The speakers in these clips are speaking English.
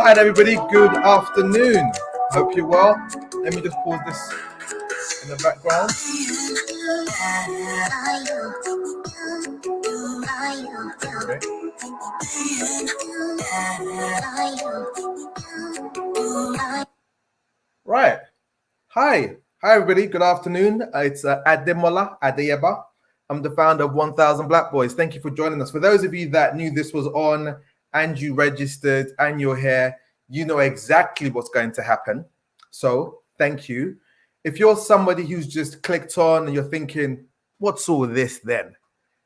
Hi everybody, good afternoon. Hope you're well. Let me just pause this in the background. Okay. Right. Hi everybody, good afternoon. It's Ademola Adeyeba. I'm the founder of 1000 Black Boys. Thank you for joining us. For those of you that knew this was on and you registered and you're here, you know exactly what's going to happen. So thank you. If you're somebody who's just clicked on and you're thinking, what's all this then?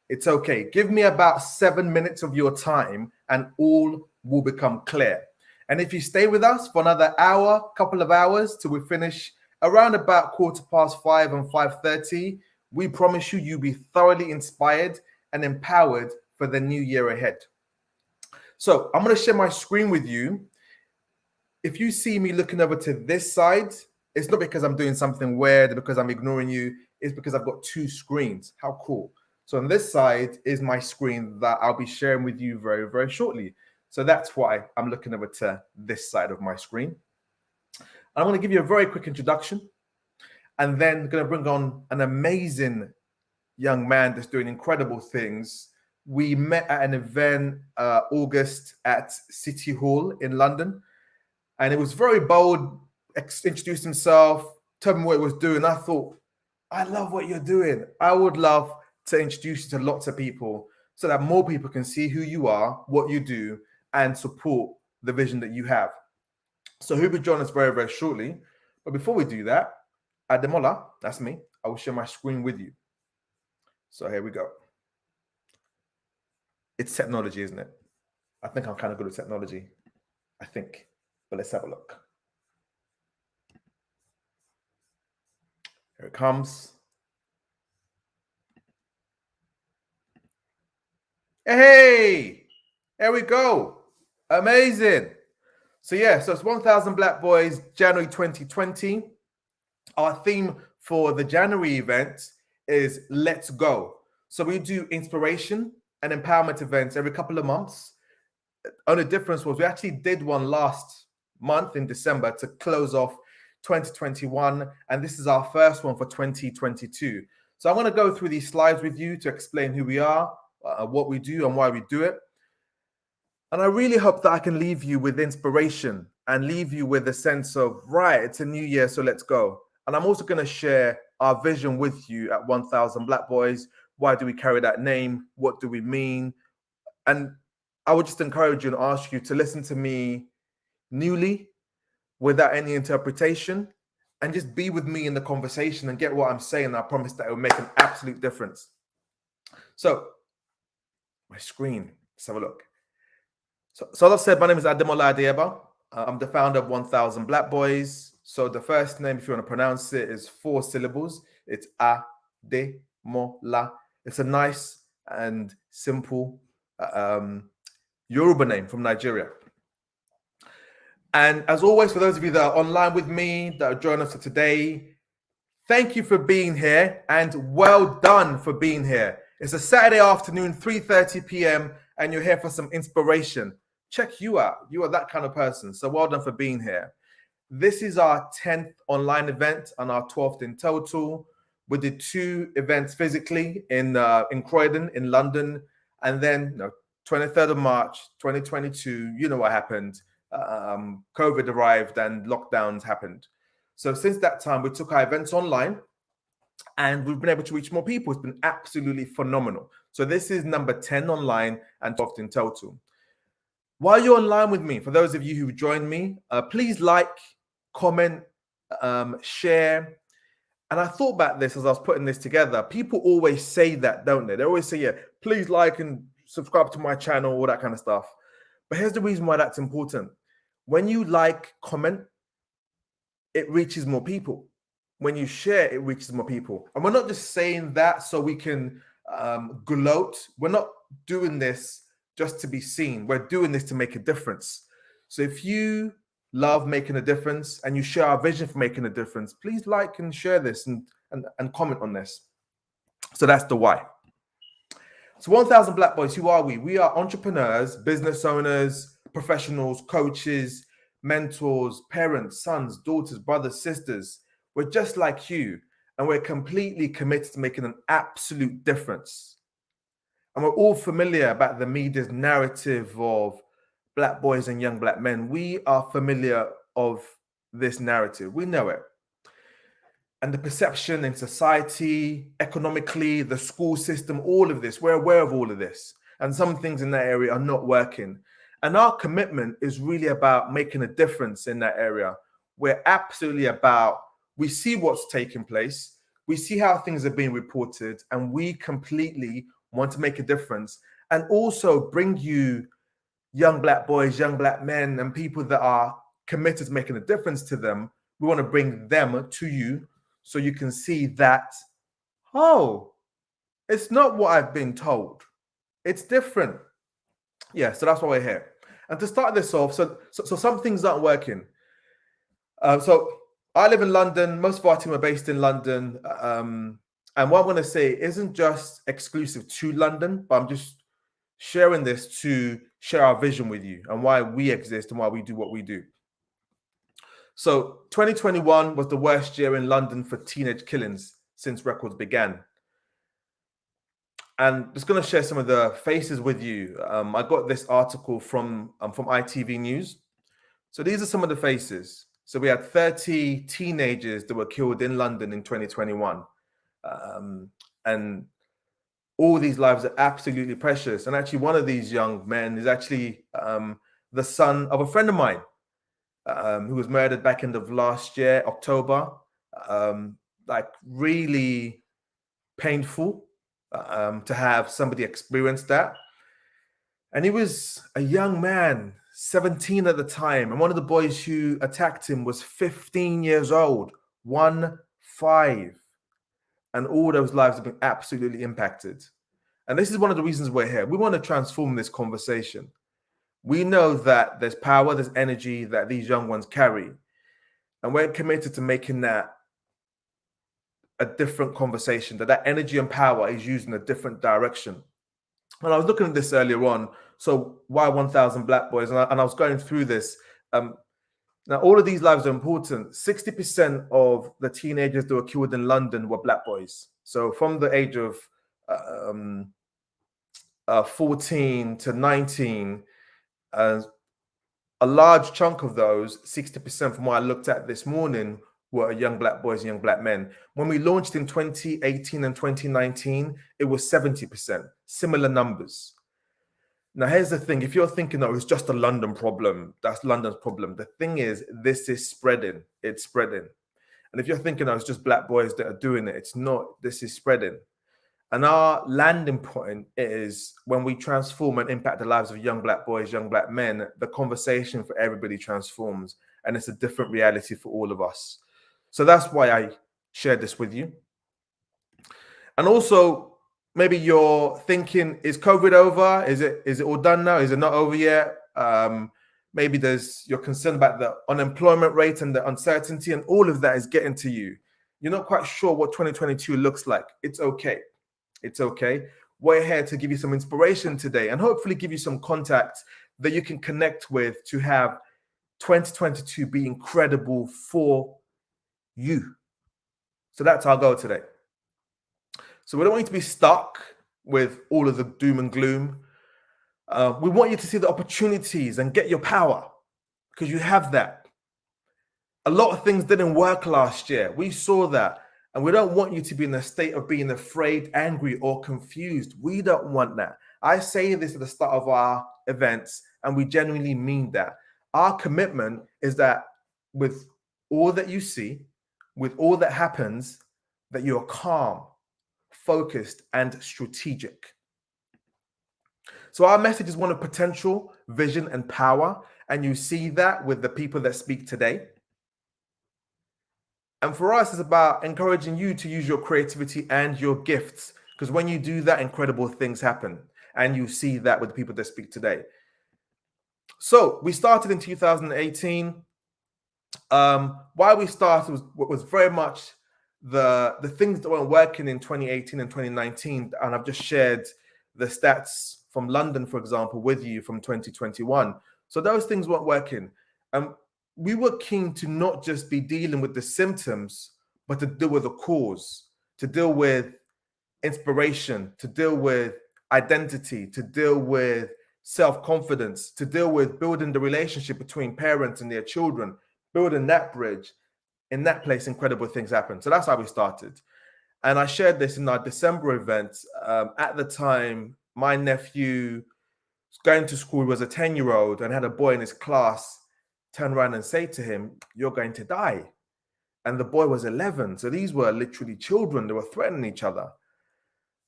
It's okay. Give me about 7 minutes of your time and all will become clear. And if you stay with us for another hour, couple of hours till we finish around about 5:15 and 5:30, we promise you'll be thoroughly inspired and empowered for the new year ahead. So I'm going to share my screen with you. If you see me looking over to this side, it's not because I'm doing something weird, because I'm ignoring you. It's because I've got two screens. How cool. So on this side is my screen that I'll be sharing with you very, very shortly. So that's why I'm looking over to this side of my screen. I'm going to give you a very quick introduction and then going to bring on an amazing young man that's doing incredible things. We met at an event August at City Hall in London, and it was very bold, introduced himself, told me what he was doing. I thought, I love what you're doing. I would love to introduce you to lots of people so that more people can see who you are, what you do, and support the vision that you have. So he'll be joining us very, very shortly. But before we do that, Ademola, that's me. I will share my screen with you. So here we go. It's technology, isn't it? I think I'm kind of good at technology. I think. But let's have a look. Here it comes. Hey, there we go. Amazing. So yeah, so it's 1000 Black Boys, January 2020. Our theme for the January event is Let's Go. So we do inspiration and empowerment events every couple of months. Only difference was we actually did one last month in December to close off 2021, and this is our first one for 2022. So I'm going to go through these slides with you to explain who we are, what we do, and why we do it. And I really hope that I can leave you with inspiration and leave you with a sense of, right, it's a new year, so let's go. And I'm also going to share our vision with you at 1000 Black Boys. Why do we carry that name? What do we mean? And I would just encourage you and ask you to listen to me newly, without any interpretation, and just be with me in the conversation and get what I'm saying. I promise that it will make an absolute difference. So, my screen, let's have a look. So as I said, my name is Ademola Adeyeba. I'm the founder of 1000 Black Boys. So the first name, if you want to pronounce it, is 4 syllables. It's Ademola. It's a nice and simple Yoruba name from Nigeria. And as always, for those of you that are online with me, that are joining us today, thank you for being here and well done for being here. It's a Saturday afternoon, 3:30 p.m., and you're here for some inspiration. Check you out. You are that kind of person. So well done for being here. This is our 10th online event and our 12th in total. We did 2 events physically in Croydon, in London, and then 23rd of March, 2022, you know what happened. COVID arrived and lockdowns happened. So since that time, we took our events online and we've been able to reach more people. It's been absolutely phenomenal. So this is number 10 online and 12 in total. While you're online with me, for those of you who've joined me, please like, comment, share. And I thought about this as I was putting this together. People always say that, don't they? They always say, yeah, please like and subscribe to my channel, all that kind of stuff. But here's the reason why that's important. When you like, comment, it reaches more people. When you share, it reaches more people. And we're not just saying that so we can gloat. We're not doing this just to be seen. We're doing this to make a difference. So if you love making a difference and you share our vision for making a difference, please like and share this and comment on this. So that's the why. So 1000 Black Boys, who are we? We are entrepreneurs, business owners, professionals, coaches, mentors, parents, sons, daughters, brothers, sisters. We're just like you, and we're completely committed to making an absolute difference. And we're all familiar about the media's narrative of Black boys and young Black men. We are familiar of this narrative. We know it. And the perception in society, economically, the school system, all of this, we're aware of all of this. And some things in that area are not working. And our commitment is really about making a difference in that area. We're absolutely about, we see what's taking place, we see how things are being reported, and we completely want to make a difference and also bring you young Black boys, young Black men, and people that are committed to making a difference to them. We want to bring them to you so you can see that, oh, it's not what I've been told. It's different. Yeah, so that's why we're here. And to start this off, so some things aren't working. So I live in London. Most of our team are based in London. And what I'm going to say isn't just exclusive to London, but I'm just sharing this to share our vision with you and why we exist and why we do what we do. So 2021 was the worst year in London for teenage killings since records began. And just going to share some of the faces with you. I got this article from ITV News. So these are some of the faces. So we had 30 teenagers that were killed in London in 2021. And all these lives are absolutely precious. And actually, one of these young men is actually the son of a friend of mine who was murdered back end of last year, October. Like really painful to have somebody experience that. And he was a young man, 17 at the time. And one of the boys who attacked him was 15 years old, 15. And all those lives have been absolutely impacted. And this is one of the reasons we're here. We want to transform this conversation. We know that there's power, there's energy that these young ones carry. And we're committed to making that a different conversation, that energy and power is used in a different direction. And I was looking at this earlier on. So why 1,000 Black boys? And I was going through this. Now, all of these lives are important. 60% of the teenagers that were killed in London were Black boys. So from the age of 14 to 19, a large chunk of those, 60% from what I looked at this morning, were young Black boys and young Black men. When we launched in 2018 and 2019, it was 70%, similar numbers. Now, here's the thing. If you're thinking, oh, it's just a London problem, that's London's problem. The thing is, this is spreading. It's spreading. And if you're thinking, oh, it's just Black boys that are doing it, it's not. This is spreading. And our landing point is when we transform and impact the lives of young Black boys, young Black men, the conversation for everybody transforms. And it's a different reality for all of us. So that's why I shared this with you. And also, maybe you're thinking, is COVID over? Is it all done now? Is it not over yet? Maybe you're concerned about the unemployment rate and the uncertainty, and all of that is getting to you. You're not quite sure what 2022 looks like. It's okay. It's okay. We're here to give you some inspiration today and hopefully give you some contacts that you can connect with to have 2022 be incredible for you. So that's our goal today. So we don't want you to be stuck with all of the doom and gloom. We want you to see the opportunities and get your power because you have that. A lot of things didn't work last year. We saw that. And we don't want you to be in a state of being afraid, angry, or confused. We don't want that. I say this at the start of our events, and we genuinely mean that. Our commitment is that with all that you see, with all that happens, that you're calm, focused, and strategic. So our message is one of potential, vision, and power. And you see that with the people that speak today. And for us, it's about encouraging you to use your creativity and your gifts. Because when you do that, incredible things happen. And you see that with the people that speak today. So we started in 2018. Why we started was very much the things that weren't working in 2018 and 2019. And I've just shared the stats from London, for example, with you from 2021. So those things weren't working. And we were keen to not just be dealing with the symptoms, but to deal with the cause, to deal with inspiration, to deal with identity, to deal with self-confidence, to deal with building the relationship between parents and their children, building that bridge. In that place, incredible things happen. So that's how we started. And I shared this in our December event. At the time, my nephew was going to school, was a 10-year-old, and had a boy in his class turn around and say to him, "You're going to die." And the boy was 11. So these were literally children. They were threatening each other.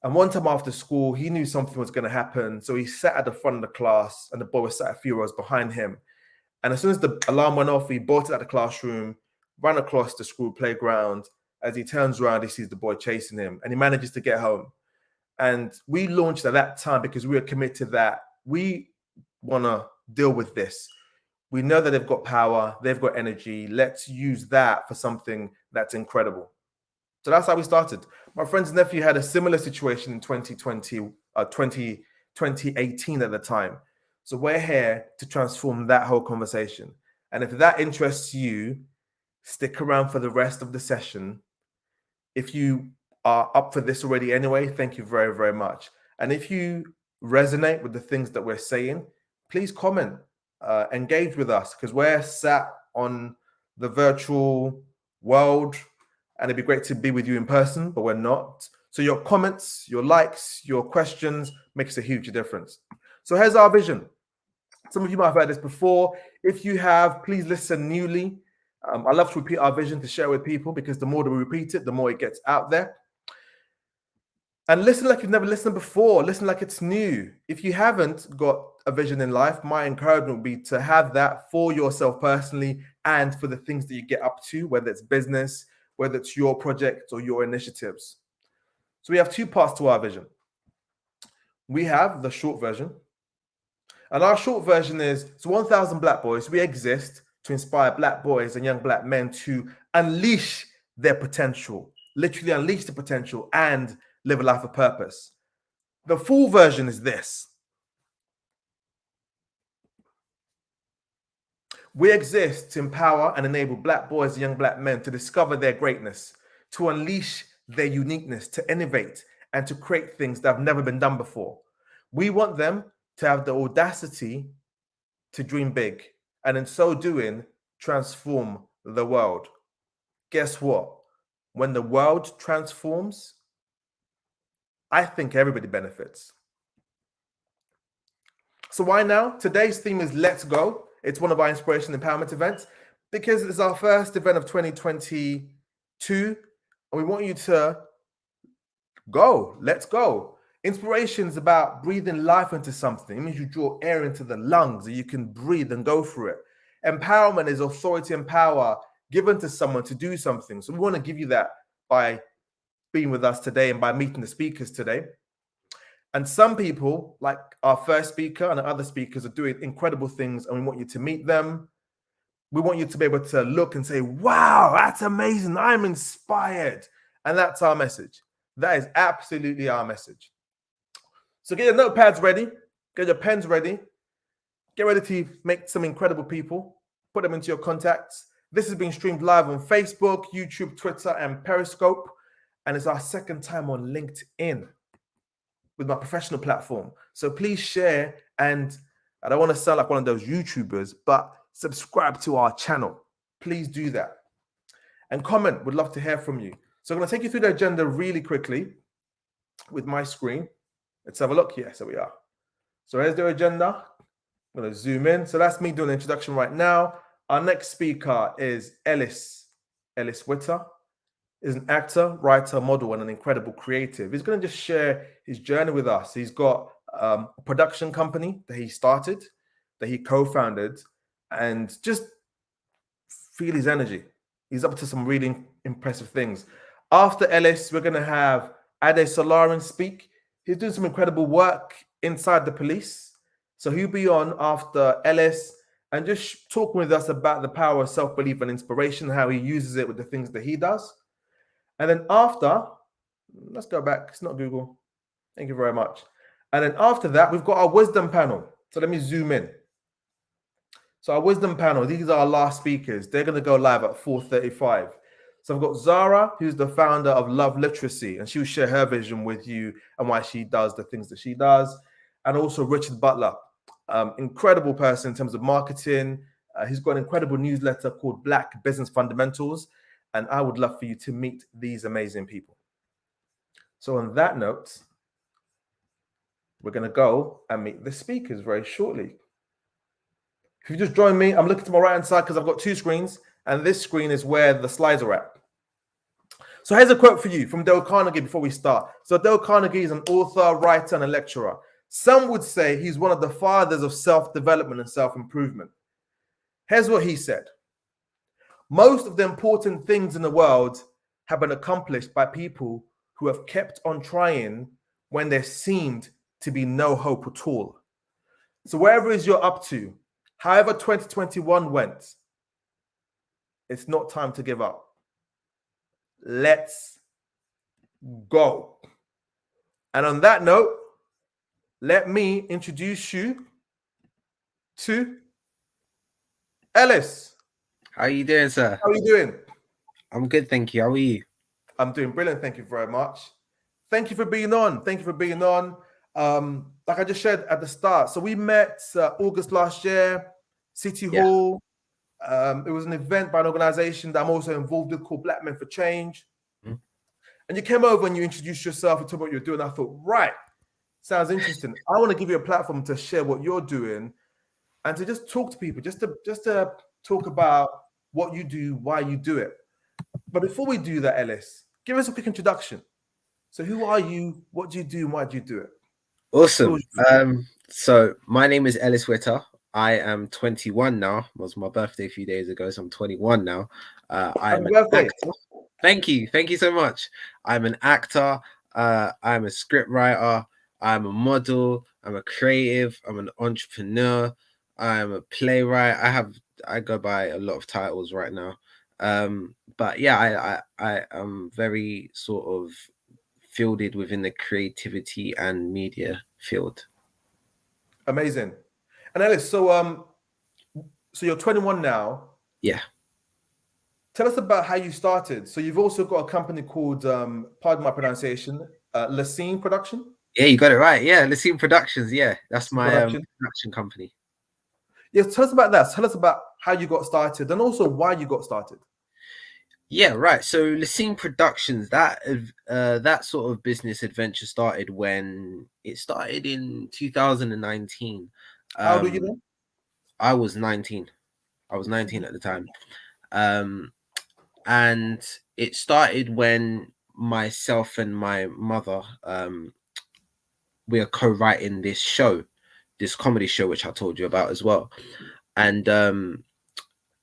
And one time after school, he knew something was going to happen. So he sat at the front of the class, and the boy was sat a few rows behind him. And as soon as the alarm went off, he bolted out of the classroom, ran across the school playground. As he turns around, he sees the boy chasing him, and he manages to get home. And we launched at that time because we were committed that we want to deal with this. We know that they've got power, they've got energy. Let's use that for something that's incredible. So that's how we started. My friend's nephew had a similar situation in 2018 at the time. So we're here to transform that whole conversation. And if that interests you, stick around for the rest of the session. If you are up for this already anyway, thank you very, very much. And if you resonate with the things that we're saying, please comment, engage with us, because we're sat on the virtual world, and it'd be great to be with you in person, but we're not. So your comments, your likes, your questions makes a huge difference. So here's our vision. Some of you might have heard this before. If you have, please listen newly. I love to repeat our vision to share with people, because the more that we repeat it, the more it gets out there. And listen like you've never listened before. Listen like it's new. If you haven't got a vision in life, my encouragement would be to have that for yourself personally and for the things that you get up to, whether it's business, whether it's your project or your initiatives. So we have two parts to our vision. We have the short version. And our short version is, it's 1,000 Black boys. We exist to inspire Black boys and young Black men to unleash their potential, literally unleash the potential and live a life of purpose. The full version is this. We exist to empower and enable Black boys and young Black men to discover their greatness, to unleash their uniqueness, to innovate, and to create things that have never been done before. We want them to have the audacity to dream big, and in so doing, transform the world. Guess what? When the world transforms, I think everybody benefits. So why now? Today's theme is Let's Go. It's one of our inspiration empowerment events because it's our first event of 2022. And we want you to go. Let's go. Inspiration is about breathing life into something. It means you draw air into the lungs and you can breathe and go through it. Empowerment is authority and power given to someone to do something. So we want to give you that by being with us today and by meeting the speakers today. And some people, like our first speaker and other speakers, are doing incredible things, and we want you to meet them. We want you to be able to look and say, wow, that's amazing. I'm inspired. And that's our message. That is absolutely our message. So get your notepads ready. Get your pens ready. Get ready to make some incredible people. Put them into your contacts. This is being streamed live on Facebook, YouTube, Twitter, and Periscope. And it's our second time on LinkedIn with my professional platform. So please share, and I don't want to sound like one of those YouTubers, but subscribe to our channel. Please do that. And comment. Would love to hear from you. So I'm going to take you through the agenda really quickly with my screen. Let's have a look. Yes, there we are. So here's the agenda. I'm going to zoom in. So that's me doing an introduction right now. Our next speaker is Ellis Witter. Is an actor, writer, model, and an incredible creative. He's going to just share his journey with us. He's got a production company that he started, that he co-founded, and just feel his energy. He's up to some really impressive things. After Ellis, we're going to have Ade Solarin speak. He's doing some incredible work inside the police. So he'll be on after Ellis and just talking with us about the power of self-belief and inspiration, how he uses it with the things that he does. And then after, let's go back. It's not Google. Thank you very much. And then after that, we've got our wisdom panel. So let me zoom in. So our wisdom panel, these are our last speakers. They're going to go live at 4:35. So I've got Zara, who's the founder of Love Literacy, and she'll share her vision with you and why she does the things that she does. And also Richard Butler, incredible person in terms of marketing. He's got an incredible newsletter called Black Business Fundamentals. And I would love for you to meet these amazing people. So on that note, we're going to go and meet the speakers very shortly. If you just join me, I'm looking to my right-hand side because I've got two screens, and this screen is where the slides are at. So here's a quote for you from Dale Carnegie before we start. So Dale Carnegie is an author, writer, and a lecturer. Some would say he's one of the fathers of self-development and self-improvement. Here's what he said. Most of the important things in the world have been accomplished by people who have kept on trying when there seemed to be no hope at all. So wherever it is you're up to, however 2021 went, it's not time to give up. Let's go. And on that note, let me introduce you to Ellis. How are you doing, sir? How are you doing? I'm good, thank you. How are you? I'm doing brilliant. Thank you very much. Thank you for being on. Thank you for being on. Like I just shared at the start. So we met August last year, City Hall. It was an event by an organization that I'm also involved with called Black Men for Change. Mm-hmm. And you came over and you introduced yourself and told what you're doing. I thought, right, sounds interesting. I want to give you a platform to share what you're doing and to just talk to people, just to talk about what you do, why you do it. But before we do that, Ellis, give us a quick introduction. So who are you? What do you do? And why do you do it? Awesome. So my name is Ellis Witter. I am 21 now. It was my birthday a few days ago, so I'm 21 now. I'm an actor. Thank you. Thank you so much. I'm an actor. I'm a script writer. I'm a model. I'm a creative. I'm an entrepreneur. I'm a playwright. I go by a lot of titles right now. But yeah, I am very sort of fielded within the creativity and media field. Amazing. And Ellis, so you're 21 now. Yeah. Tell us about how you started. So you've also got a company called, pardon my pronunciation, Lacine Production? Yeah, you got it right. Yeah, Lacine Productions. Yeah, that's my production company. Yeah, tell us about that. Tell us about how you got started and also why you got started. Yeah, right. So Lacine Productions, that sort of business adventure started when it started in 2019. How old are you then? I was 19. I was 19 at the time. And it started when myself and my mother, we are co-writing this show, this comedy show, which I told you about as well. And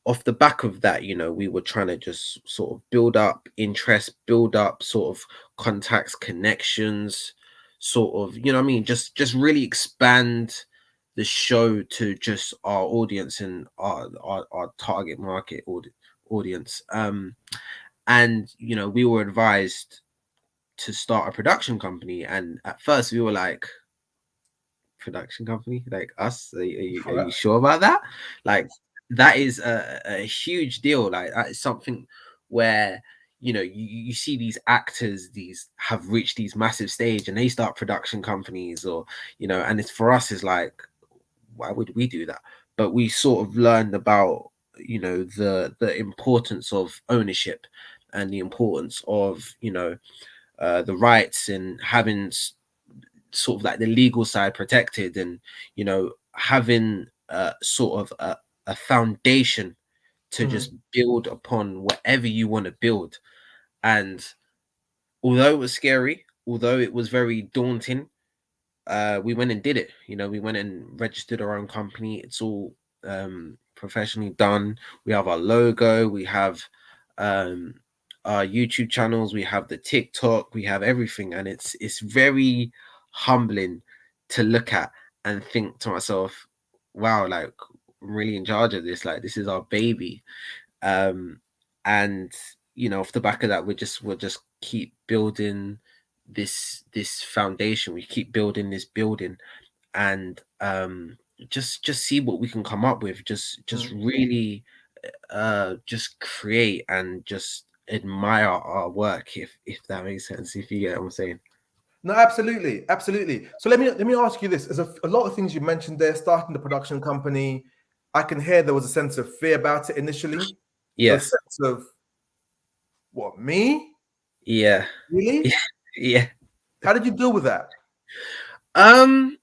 off the back of that, you know, we were trying to just sort of build up interest, build up sort of contacts, connections, sort of, you know what I mean? Just really expand the show to just our audience and our target market audience. And, you know, we were advised to start a production company. And at first we were like, production company like us? Are you sure about that? Like, that is a huge deal. Like, that is something where, you know, you see these actors, these have reached these massive stage and they start production companies, or, you know, and it's for us is like, why would we do that? But we sort of learned about, you know, the importance of ownership and the importance of, you know, the rights and having sort of like the legal side protected, and, you know, having sort of a foundation to just build upon whatever you want to build. And although it was scary, although it was very daunting, we went and did it. You know, we went and registered our own company. It's all professionally done. We have our logo, we have our YouTube channels, we have the TikTok, we have everything, and it's very humbling to look at and think to myself, wow, like, I'm really in charge of this. Like, this is our baby. And, you know, off the back of that, we'll just keep building this foundation. We keep building this building, and just see what we can come up with. Just really just create and just admire our work, if that makes sense, if you get what I'm saying. No, absolutely, absolutely. So let me ask you this: there's a lot of things you mentioned there. Starting the production company, I can hear there was a sense of fear about it initially. There Yeah. was a sense of what, me? Yeah. Really? Yeah. How did you deal with that? um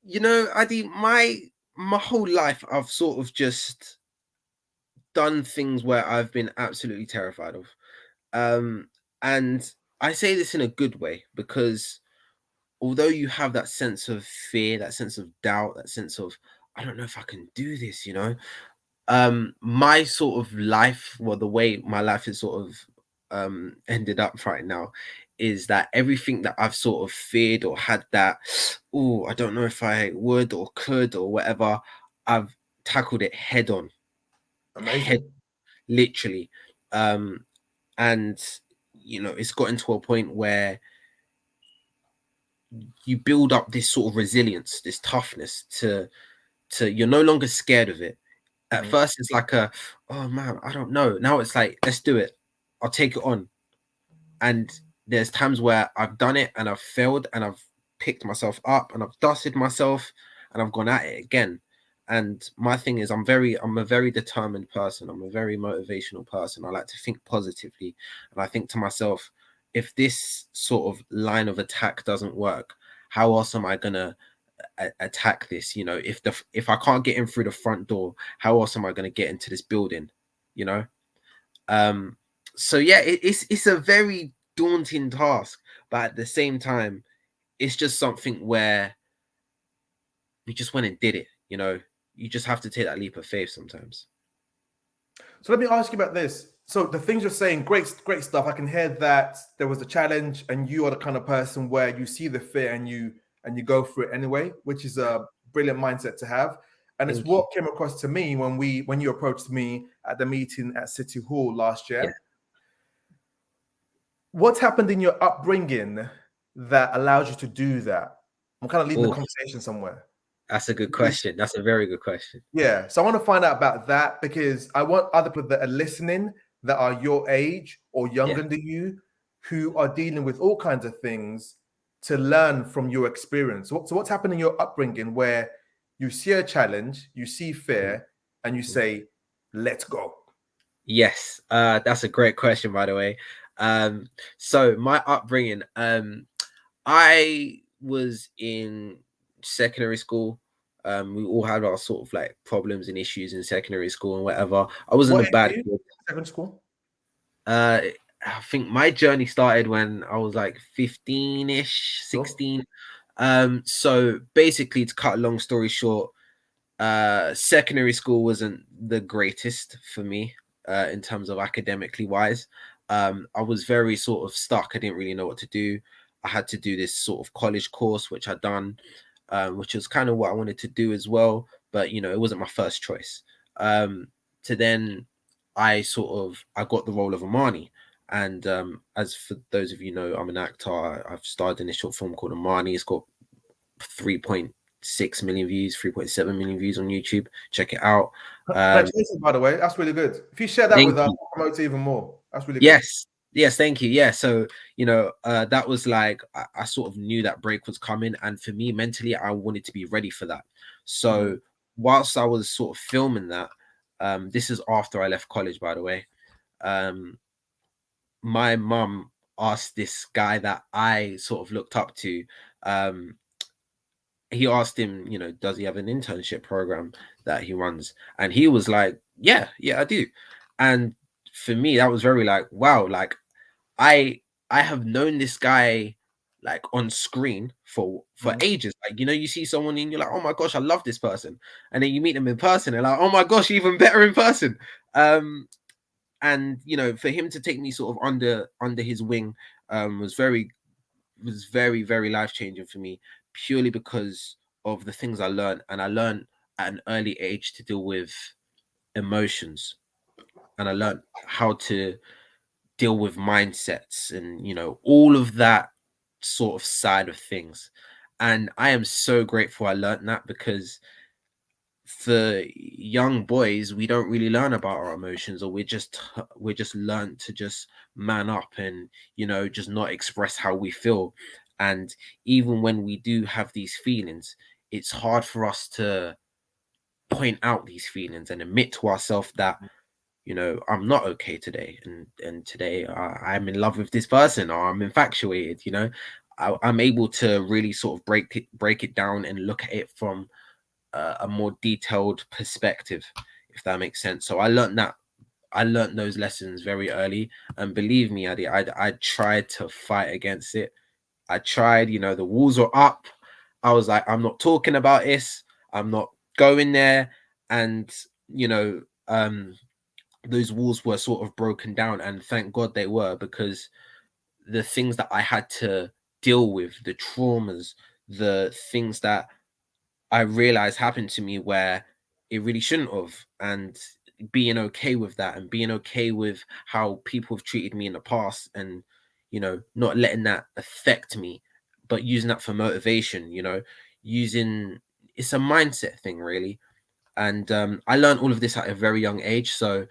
you know, Adi, my whole life I've sort of just done things where I've been absolutely terrified of. um and I say this in a good way, because although you have that sense of fear, that sense of doubt, that sense of, I don't know if I can do this, you know, my sort of life, well, the way my life is sort of ended up right now, is that everything that I've sort of feared or had that, oh, I don't know if I would or could or whatever, I've tackled it head on, head, Amazing. literally. And you know, it's gotten to a point where you build up this sort of resilience, this toughness to you're no longer scared of it. At Mhm. first it's like a, oh man, I don't know. Now it's like, let's do it. I'll take it on. And there's times where I've done it and I've failed and I've picked myself up and I've dusted myself and I've gone at it again. And my thing is, I'm a very determined person. I'm a very motivational person. I like to think positively. And I think to myself, if this sort of line of attack doesn't work, how else am I gonna attack this? You know, if I can't get in through the front door, how else am I gonna get into this building? You know? Um, so yeah, it's a very daunting task, but at the same time, it's just something where we just went and did it. You know, you just have to take that leap of faith sometimes. So let me ask you about this. So the things you're saying, great stuff. I can hear that there was a challenge, and you are the kind of person where you see the fear and you go for it anyway, which is a brilliant mindset to have. And it's Thank you. what came across to me when you approached me at the meeting at City Hall last Yeah. year. What's happened in your upbringing that allows you to do that? I'm kind of leading the Oh, conversation somewhere. that's a good question. That's a very good question. Yeah, so I want to find out about that because I want other people that are listening that are your age or Yeah. younger than you who are dealing with all kinds of things to learn from your experience. So what's happened in your upbringing where you see a challenge, you see Mhm. fear, and you Mhm. say, let's go? Yes, that's a great question, by the way. So my upbringing, I was in secondary school. We all had our sort of like problems and issues in secondary school and whatever. I wasn't What a age were bad you? kid. Secondary school? Uh, I think my journey started when I was like 15-ish, Sure. 16. So basically, to cut a long story short, secondary school wasn't the greatest for me in terms of academically wise. I was very sort of stuck. I didn't really know what to do. I had to do this sort of college course, which I'd done, which was kind of what I wanted to do as well. But you know, it wasn't my first choice. To then, I got the role of Amani, and as for those of you know, I'm an actor. I've starred in a short film called Amani. It's got 3.6 million views, 3.7 million views on YouTube. Check it out. Um, Congratulations, by the way. That's really good. If you share that thank with us, you. we'll promote it even more. That's really good. Yes, yes, thank you. Yeah, so you know, that was like I sort of knew that break was coming, and for me mentally, I wanted to be ready for that. Mhm. So whilst I was sort of filming that, this is after I left college, by the way. Um, my mum asked this guy that I sort of looked up to. Um, he asked him, you know, does he have an internship program that he runs? And he was like, yeah, I do. And for me, that was very like, wow, like I I have known this guy like on screen for Mhm. ages. Like, you know, you see someone and you're like, oh my gosh, I love this person. And then you meet them in person and like, oh my gosh, even better in person. And you know, for him to take me sort of under his wing was very life changing for me, purely because of the things I learned. And I learned at an early age to deal with emotions, and I learned how to deal with mindsets and you know all of that sort of side of things. And I am so grateful I learned that, because for young boys, we don't really learn about our emotions, or we're just learned to just man up and, just not express how we feel. And even when we do have these feelings, it's hard for us to point out these feelings and admit to ourselves that, I'm not okay today, and today I'm in love with this person, or I'm infatuated. I'm able to really sort of break it down and look at it from a more detailed perspective, if that makes sense. So I learned those lessons very early, and believe me, Adi, I tried to fight against it. I tried, the walls were up. I was like, I'm not talking about this. I'm not going there. And, you know, um, those walls were sort of broken down, and thank God they were, because the things that I had to deal with, the traumas, the things that I realized happened to me where it really shouldn't have, and being okay with that, and being okay with how people have treated me in the past, and not letting that affect me, but using that for motivation. Using It's a mindset thing, really. And I learned all of this at a very young age. So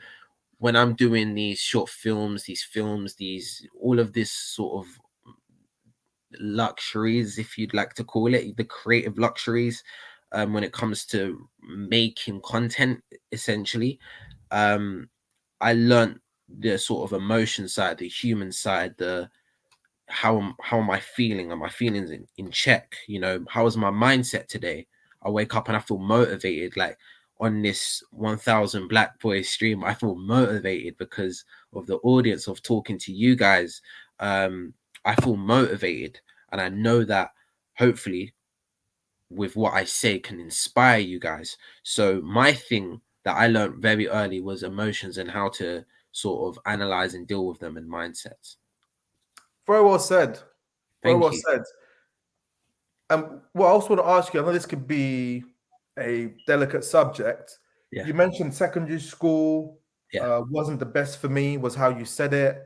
when I'm doing these short films, these all of this sort of luxuries, if you'd like to call it, the creative luxuries, when it comes to making content, essentially, um, I learned the sort of emotion side, the human side, the how am I feeling? Are my feelings in check? How is my mindset today? I wake up and I feel motivated. Like on this 1000 Black Boys stream, I feel motivated because of the audience, of talking to you guys. I feel motivated, and I know that hopefully with what I say can inspire you guys. So my thing that I learned very early was emotions, and how to sort of analyze and deal with them, and mindsets. Very well said. Very Thank well you. said. What I also want to ask you, I know this could be a delicate subject. Yeah. You mentioned secondary school Yeah. wasn't the best for me, was how you said it.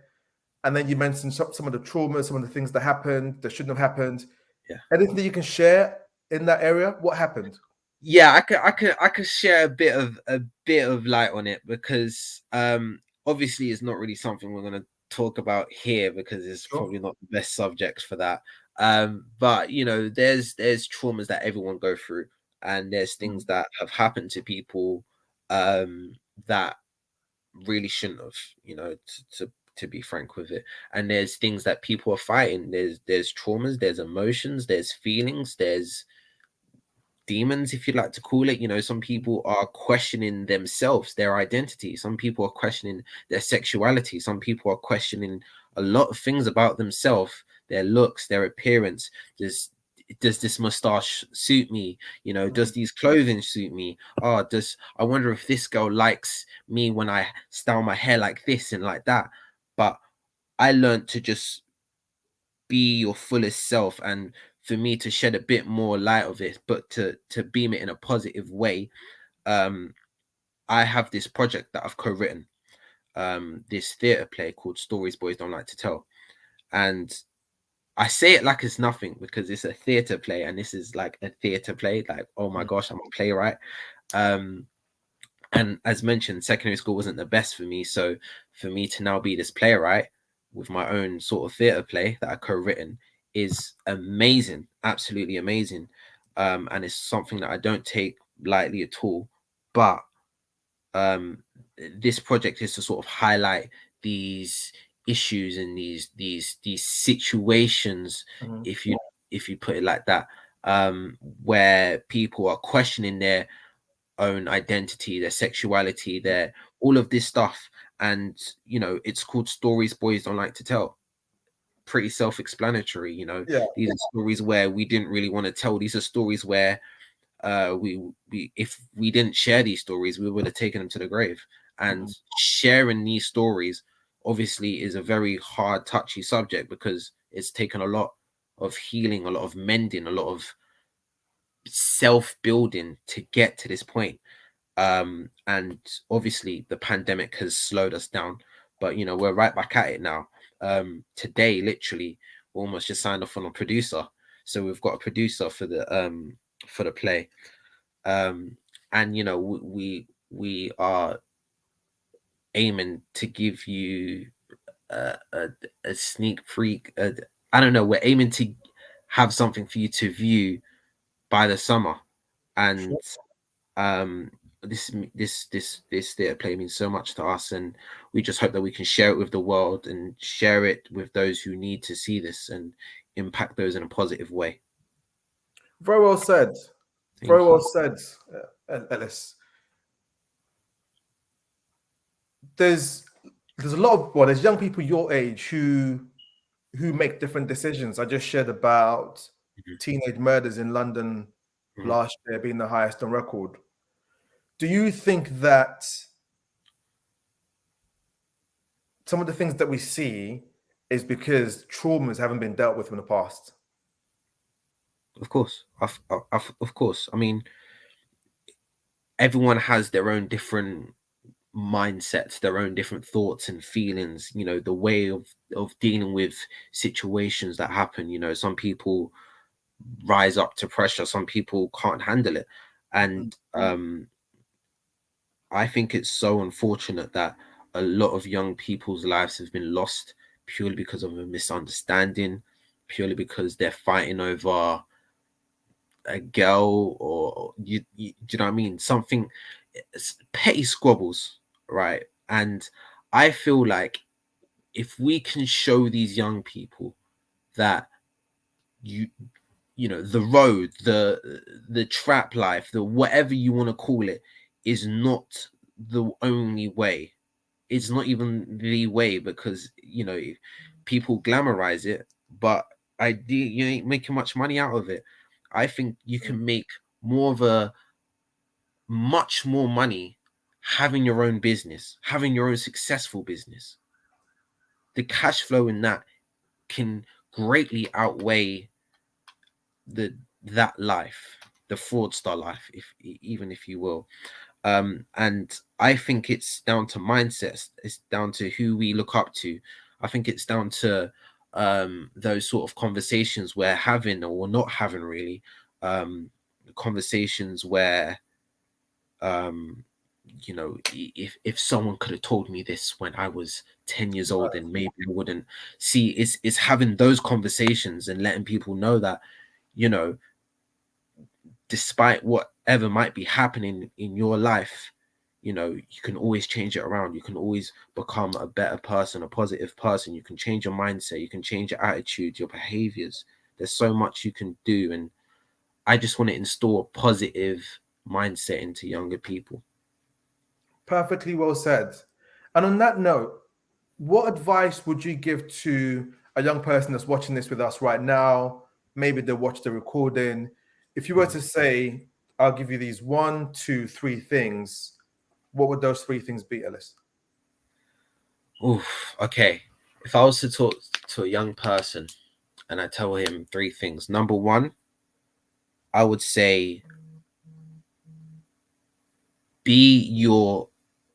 And then you mentioned some of the trauma, some of the things that happened that shouldn't have happened. Yeah. Anything that you can share in that area? What happened? Yeah, I could share a bit of light on it, because obviously it's not really something we're gonna talk about here, because it's Sure. probably not the best subject for that. But there's traumas that everyone go through, and there's things that have happened to people that really shouldn't have, to be frank with it. And there's things that people are fighting. There's traumas, there's emotions, there's feelings, there's demons, if you'd like to call it. Some people are questioning themselves, their identity. Some people are questioning their sexuality. Some people are questioning a lot of things about themselves, their looks, their appearance. Does this mustache suit me? Does these clothing suit me? Does I wonder if this girl likes me when I style my hair like this and like that. But I learned to just be your fullest self, and for me to shed a bit more light of it, but to beam it in a positive way. um I have this project that I've co-written, this theater play called Stories Boys Don't Like to Tell. And I say it like it's nothing, because it's a theater play, and this is like a theater play, like, oh my gosh, I'm a playwright. um and as mentioned, secondary school wasn't the best for me. So for me to now be this playwright with my own sort of theater play that I co-written is amazing, absolutely amazing. And it's something that I don't take lightly at all. But um this project is to sort of highlight these issues and these situations, Mhm. if you put it like that, where people are questioning their own identity, their sexuality, their all of this stuff. And it's called Stories Boys Don't Like to Tell. Pretty self-explanatory. Yeah. These are stories where we didn't really want to tell. These are stories where we if we didn't share these stories, we would have taken them to the grave. And sharing these stories obviously is a very hard, touchy subject, because it's taken a lot of healing, a lot of mending, a lot of self-building to get to this point. And obviously the pandemic has slowed us down, but we're right back at it now. Today, literally, we almost just signed off on a producer. So we've got a producer for the play. And you know, we are aiming to give you a sneak peek. I don't know. We're aiming to have something for you to view by the summer, and um, this theatre play means so much to us, and we just hope that we can share it with the world and share it with those who need to see this and impact those in a positive way. Very well said. Very Thank well you. said, Ellis. There's there's a lot of there's young people your age who make different decisions. I just shared about Mhm, teenage murders in London mhm. last year being the highest on record. Do you think that some of the things that we see is because traumas haven't been dealt with in the past? Of course, of course. I mean, everyone has their own different mindsets, their own different thoughts and feelings. You know, the way of dealing with situations that happen. You know, some people rise up to pressure, some people can't handle it, and I think it's so unfortunate that a lot of young people's lives have been lost purely because of a misunderstanding, purely because they're fighting over a girl, or do you know what I mean? Something, petty squabbles, right? And I feel like if we can show these young people that you you know, the road, the trap life, the whatever you want to call it, is not the only way. It's not even the way, because you know, people glamorize it, but you ain't making much money out of it. I think you can make more of a much more money having your own business, having your own successful business. The cash flow in that can greatly outweigh the that life, the fraudster life, if even if you will. And I think it's down to mindsets. It's down to who we look up to. I think it's down to those sort of conversations we're having or not having, really. Conversations where you know, if someone could have told me this when I was 10 years old, then maybe I wouldn't. See, it's having those conversations and letting people know that, you know, despite whatever might be happening in your life, you know, you can always change it around. You can always become a better person, a positive person. You can change your mindset, you can change your attitude, your behaviors. There's so much you can do, and I just want to install a positive mindset into younger people. Perfectly well said. And on that note, what advice would you give to a young person that's watching this with us right now? Maybe they watch the recording. If you were to say, I'll give you these one, two, three things, what would those three things be, Ellis? Oof, okay. If I was to talk to a young person and I tell him three things, number one, I would say be your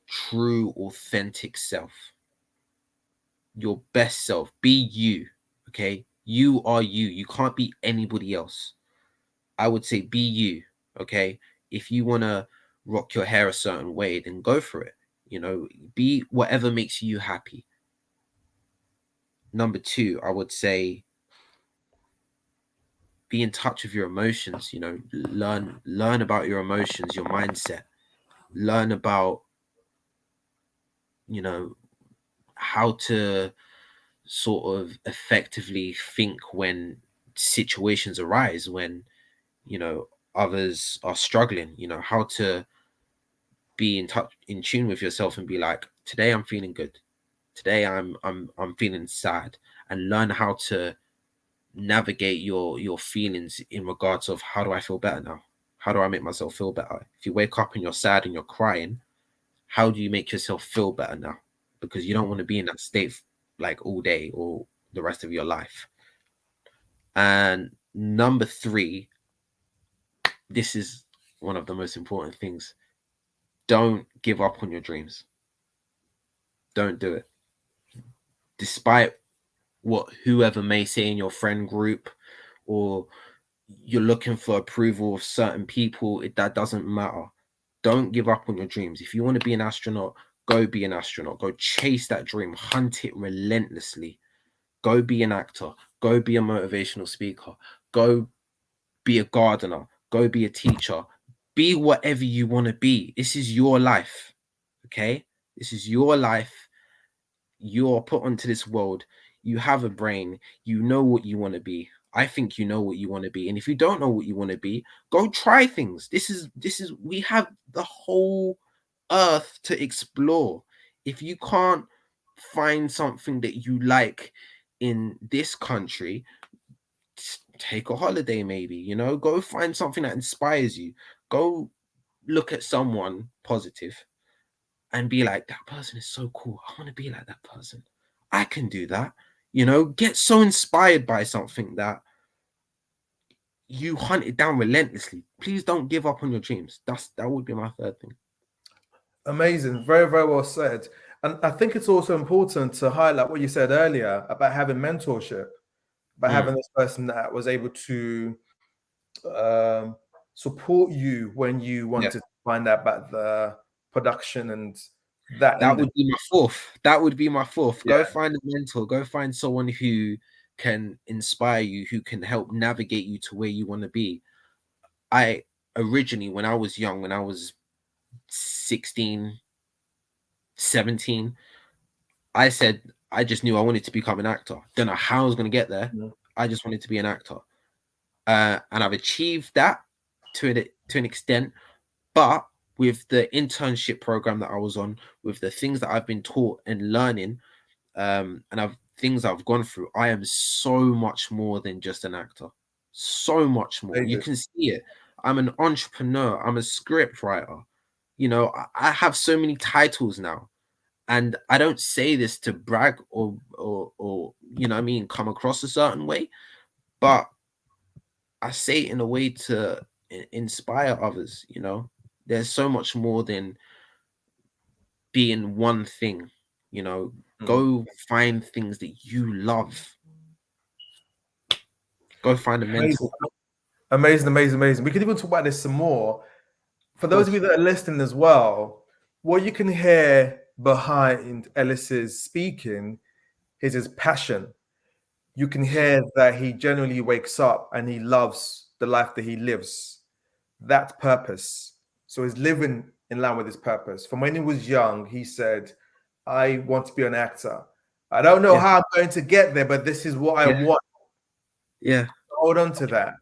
true, authentic self, your best self. Be you, okay? You are you. You can't be anybody else. I would say be you, okay? If you want to rock your hair a certain way, then go for it. You know, be whatever makes you happy. Number two, I would say be in touch with your emotions. You know, learn about your emotions, your mindset. Learn about, you know, how to sort of effectively think when situations arise, when, you know, others are struggling. You know, how to be in touch, in tune with yourself, and be like, today I'm feeling good, today I'm feeling sad, and learn how to navigate your feelings in regards of, how do I feel better now? How do I make myself feel better? If you wake up and you're sad and you're crying, how do you make yourself feel better now? Because you don't want to be in that state like all day or the rest of your life. And number three, this is one of the most important things: don't give up on your dreams. Don't do it. Despite what whoever may say in your friend group, or you're looking for approval of certain people, that doesn't matter. Don't give up on your dreams. If you want to be an astronaut, go be an astronaut. Go chase that dream, hunt it relentlessly. Go be an actor. Go be a motivational speaker. Go be a gardener. Go be a teacher. Be whatever you want to be. This is your life. Okay? This is your life. You're put onto this world. You have a brain. You know what you want to be. I think you know what you want to be. And if you don't know what you want to be, go try things. We have the whole earth to explore. If you can't find something that you like in this country, take a holiday, maybe, go find something that inspires you. Go look at someone positive and be like, that person is so cool. I want to be like that person. I can do that. Get so inspired by something that you hunt it down relentlessly. Please don't give up on your dreams. That would be my third thing. Amazing. Very, very well said. And I think it's also important to highlight what you said earlier about having mentorship, by having this person that was able to support you when you wanted to find out about the production and that. Would be my fourth. That would be my fourth. Yeah. Go find a mentor. Go find someone who can inspire you, who can help navigate you to where you want to be. I originally, when I was young, when I was 16, 17, I said I just knew I wanted to become an actor. Don't know how I was going to get there. I just wanted to be an actor. And I've achieved that to an extent. But with the internship program that I was on, with the things that I've been taught and learning, and things I've gone through, I am so much more than just an actor. So much more. You can see it. I'm an entrepreneur. I'm a script writer. I have so many titles now. And I don't say this to brag or come across a certain way, but I say it in a way to inspire others. There's so much more than being one thing. Go find things that you love. Go find a mentor. Amazing. We could even talk about this some more. For those of you that are listening as well, what you can hear behind Ellis's speaking is his passion. You can hear that he genuinely wakes up and he loves the life that he lives. That purpose. So he's living in line with his purpose. From when he was young, he said, I want to be an actor. I don't know how I'm going to get there, but this is what I want. Yeah. Hold on to that.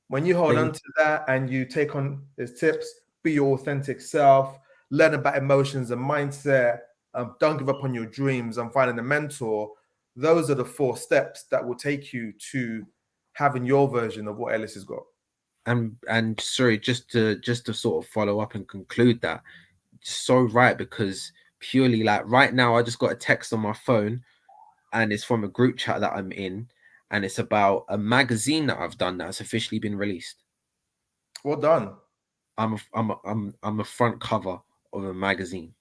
When you hold on to that and you take on his tips, be your authentic self, learn about emotions and mindset, don't give up on your dreams, and finding a mentor. Those are the 4 steps that will take you to having your version of what Ellis has got. And sorry, just to sort of follow up and conclude that, so right, because purely like right now I just got a text on my phone and it's from a group chat that I'm in, and it's about a magazine that I've done that's officially been released. Well done. I'm a front cover of a magazine.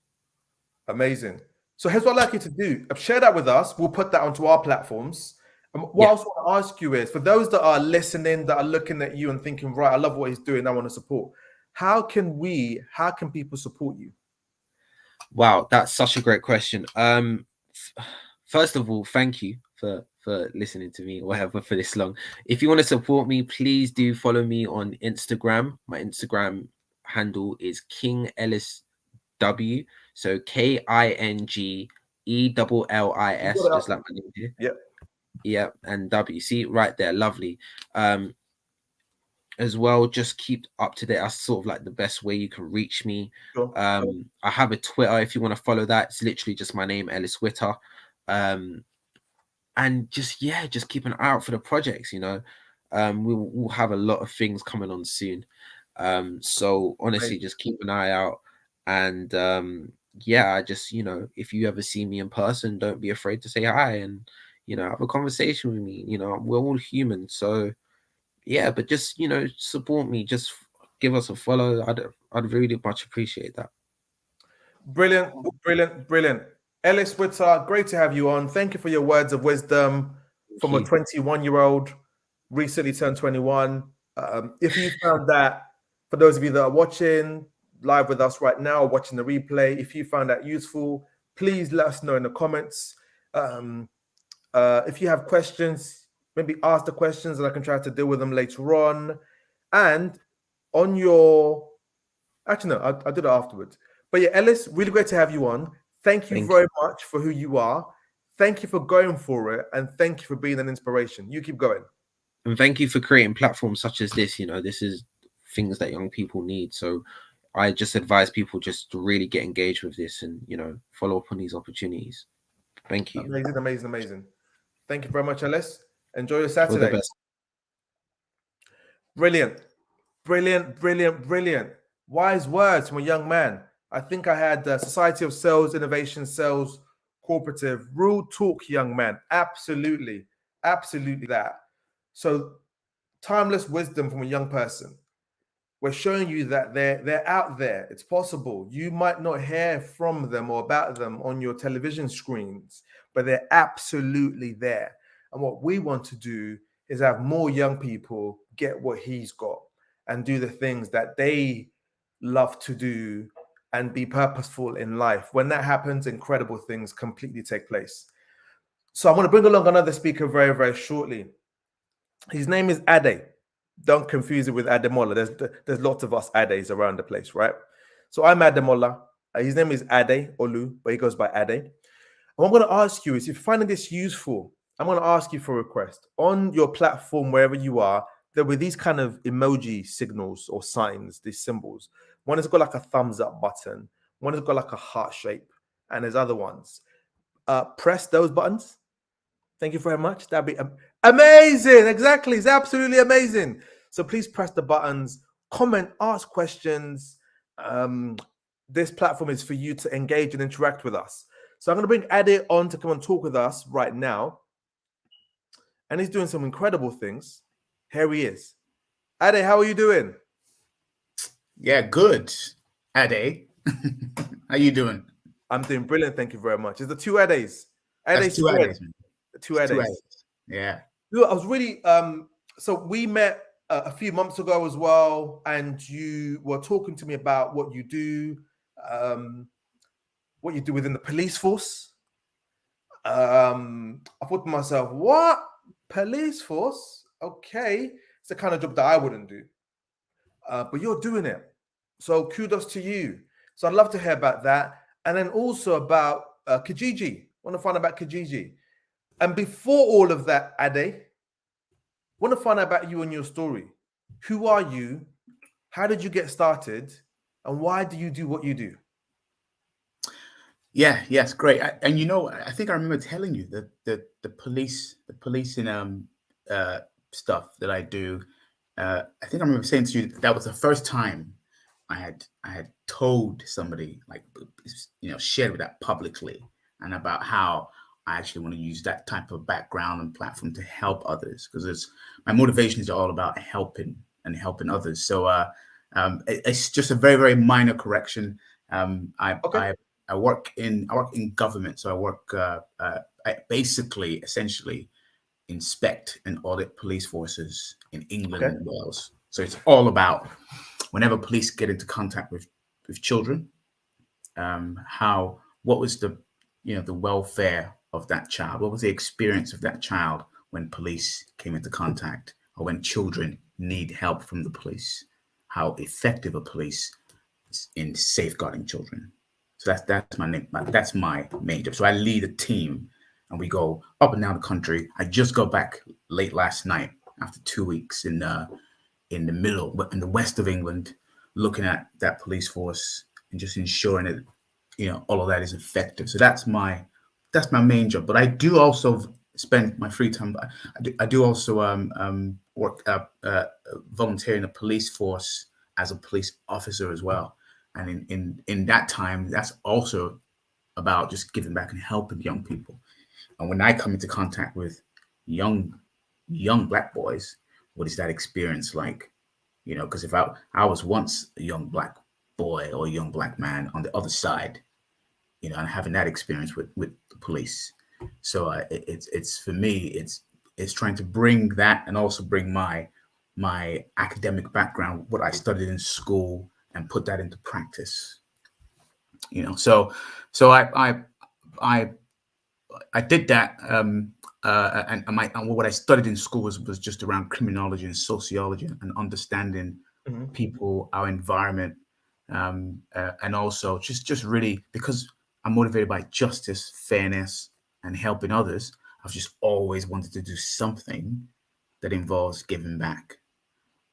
Amazing. So here's what I'd like you to do. Share that with us. We'll put that onto our platforms. And what I also want to ask you is, for those that are listening, that are looking at you and thinking, right, I love what he's doing, I want to support. How can people support you? Wow, that's such a great question. First of all, thank you for listening to me or whatever for this long. If you want to support me, please do follow me on Instagram. My Instagram handle is King Ellis W. So KINGELLIS, just like my name here. Yep, and W. See right there, lovely. As well, just keep up to date. That's sort of like the best way you can reach me. I have a Twitter if you want to follow that. It's literally just my name, Ellis Witter. And just keep an eye out for the projects. We'll have a lot of things coming on soon. So honestly, just keep an eye out. And I just, if you ever see me in person, don't be afraid to say hi and have a conversation with me. We're all human, so but just support me, just give us a follow. I'd really much appreciate that. Brilliant. Ellis Witter, great to have you on. Thank you for your words of wisdom from a 21-year-old. recently turned 21. If you found that, for those of you that are watching live with us right now, watching the replay, if you found that useful, please let us know in the comments. If you have questions, maybe ask the questions and I can try to deal with them later on. And on your, actually, no, I'll do that afterwards. But yeah, Ellis, really great to have you on. Thank you very much for who you are. Thank you for going for it. And thank you for being an inspiration. You keep going. And thank you for creating platforms such as this. You know, this is things that young people need. So I just advise people just to really get engaged with this and, you know, follow up on these opportunities. Thank you. Amazing, amazing, amazing. Thank you very much, Ellis. Enjoy your All the Saturday. best. Brilliant, brilliant, brilliant, brilliant. Wise words from a young man. I think I had Society of Sales, Innovation Sales Cooperative. Real talk, young man. Absolutely, absolutely that. So, timeless wisdom from a young person. We're showing you that they're out there. It's possible. You might not hear from them or about them on your television screens, but they're absolutely there. And what we want to do is have more young people get what he's got and do the things that they love to do and be purposeful in life. When that happens, incredible things completely take place. So I'm going to bring along another speaker very, very shortly. His name is Ade. Don't confuse it with Ademola. There's lots of us Ades around the place, right? So I'm Ademola. His name is Ade Olu, but he goes by Ade. And what I'm going to ask you is, if you're finding this useful, I'm going to ask you for a request. On your platform, wherever you are, there were these kind of emoji signals or signs, these symbols. One has got like a thumbs up button. One has got like a heart shape. And there's other ones. Press those buttons. Thank you very much. That'd be amazing. Exactly. It's absolutely amazing. So please press the buttons, comment, ask questions. This platform is for you to engage and interact with us. So I'm going to bring Ade on to come and talk with us right now. And he's doing some incredible things. Here he is. Ade, how are you doing? Yeah, good. Ade, how you doing? I'm doing brilliant. Thank you very much. It's the two Ades. That's two Ades, man. Two Ades. Yeah. I was really so we met a few months ago as well, and you were talking to me about what you do within the police force. I thought to myself, what? Police force? Okay. It's the kind of job that I wouldn't do. But you're doing it. So kudos to you. So I'd love to hear about that. And then also about Kijiji. I want to find out about Kijiji. And before all of that, Ade, I want to find out about you and your story. Who are you? How did you get started? And why do you do what you do? Yeah, yes, great. And you know, I think I remember telling you that the policing stuff that I do. I think I remember saying to you that was the first time I had told somebody, like, you know, shared with that publicly, and about how I actually want to use that type of background and platform to help others, because my motivation is all about helping others. So it's just a very, very minor correction. I work in government, so I work I basically essentially inspect and audit police forces in England and Wales. So it's all about whenever police get into contact with children, what was the welfare of that child? What was the experience of that child when police came into contact, or when children need help from the police? How effective are police in safeguarding children? So that's my name. That's my main job. So I lead a team, and we go up and down the country. I just got back late last night after 2 weeks in the west of England, looking at that police force and just ensuring that, you know, all of that is effective. So that's my main job. But I do also spend my free time. I do also work volunteer in the police force as a police officer as well. And in that time, that's also about just giving back and helping young people. And when I come into contact with young Black boys, what is that experience like? You know, because if I was once a young Black boy or a young Black man on the other side, you know, and having that experience with the police. So it's for me, it's is trying to bring that and also bring my academic background, what I studied in school, and put that into practice. So I did that, and what I studied in school was just around criminology and sociology and understanding people, our environment, and also just really, because I'm motivated by justice, fairness, and helping others. I've just always wanted to do something that involves giving back,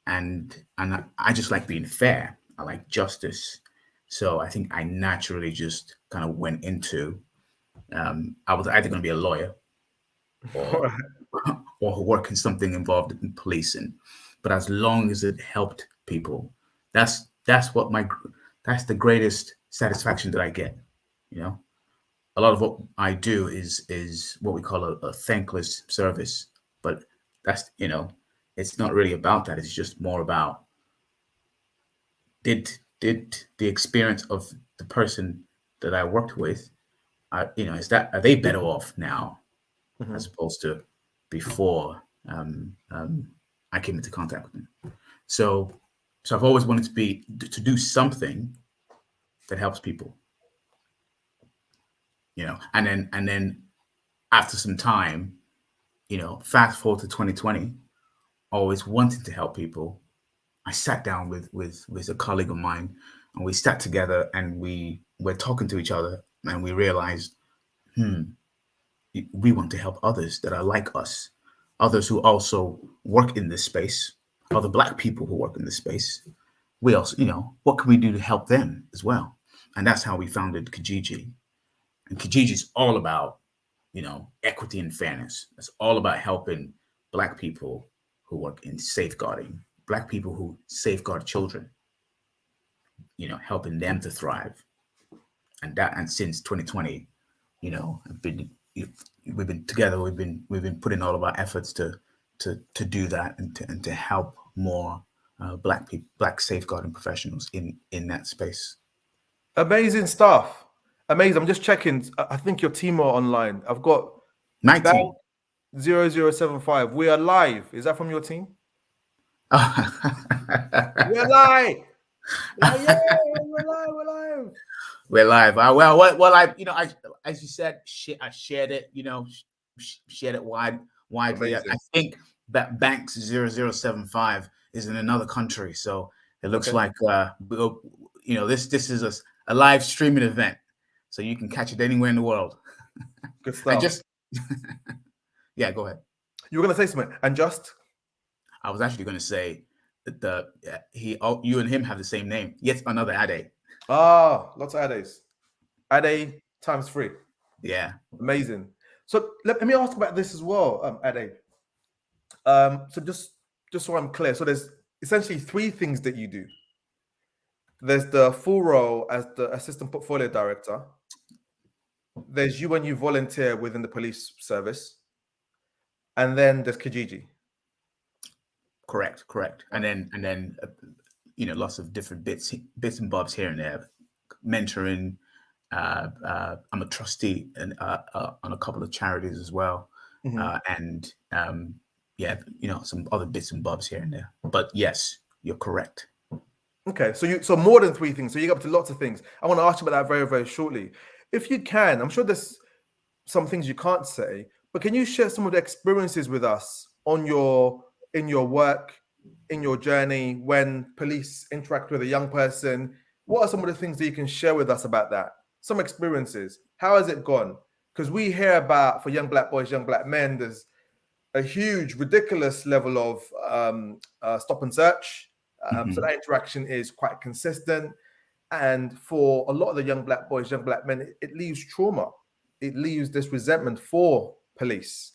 and I just like being fair. I like justice, so I think I naturally just kind of went into. I was either going to be a lawyer or or work in something involved in policing, but as long as it helped people, that's that's the greatest satisfaction that I get. A lot of what I do is what we call a thankless service, but that's it's not really about that. It's just more about did the experience of the person that I worked with, are they better off now as opposed to before I came into contact with them. So I've always wanted to do something that helps people, and then after some time, fast forward to 2020, always wanting to help people. I sat down with a colleague of mine, and we sat together and we were talking to each other, and we realized, we want to help others that are like us, others who also work in this space, other Black people who work in this space. We also, what can we do to help them as well? And that's how we founded Kijiji. And Kijiji is all about, equity and fairness. It's all about helping Black people who work in safeguarding, Black people who safeguard children, helping them to thrive. And since 2020, we've been together. We've been putting all of our efforts to do that and to help more Black people, Black safeguarding professionals in that space. Amazing stuff. Amazing. I'm just checking. I think your team are online. I've got 19 0075. We are live. Is that from your team? We're live. Yeah, we're live. We're live. We're live. Well, I as you said, I shared it. Shared it widely. Amazing. I think that Banks 0075 is in another country, so it looks like this is a live streaming event, so you can catch it anywhere in the world. Good stuff. Yeah, go ahead. You were going to say something, and just. I was actually going to say that you and him have the same name. Yet another Ade. Lots of Ades. Ade times 3. Yeah. Amazing. So let me ask about this as well, Ade. So just so I'm clear, so there's essentially 3 things that you do. There's the full role as the assistant portfolio director. There's you when you volunteer within the police service. And then there's Kijiji. Correct. And then lots of different bits and bobs here and there. Mentoring. I'm a trustee on a couple of charities as well. And some other bits and bobs here and there. But yes, you're correct. Okay, so more than 3 things. So you get up to lots of things. I want to ask you about that very, very shortly. If you can, I'm sure there's some things you can't say, but can you share some of the experiences with us in your work, in your journey, when police interact with a young person? What are some of the things that you can share with us about that? Some experiences. How has it gone? Because we hear about, for young Black boys, young Black men, there's a huge, ridiculous level of stop and search. So that interaction is quite consistent. And for a lot of the young Black boys, young Black men, it leaves trauma. It leaves this resentment for police.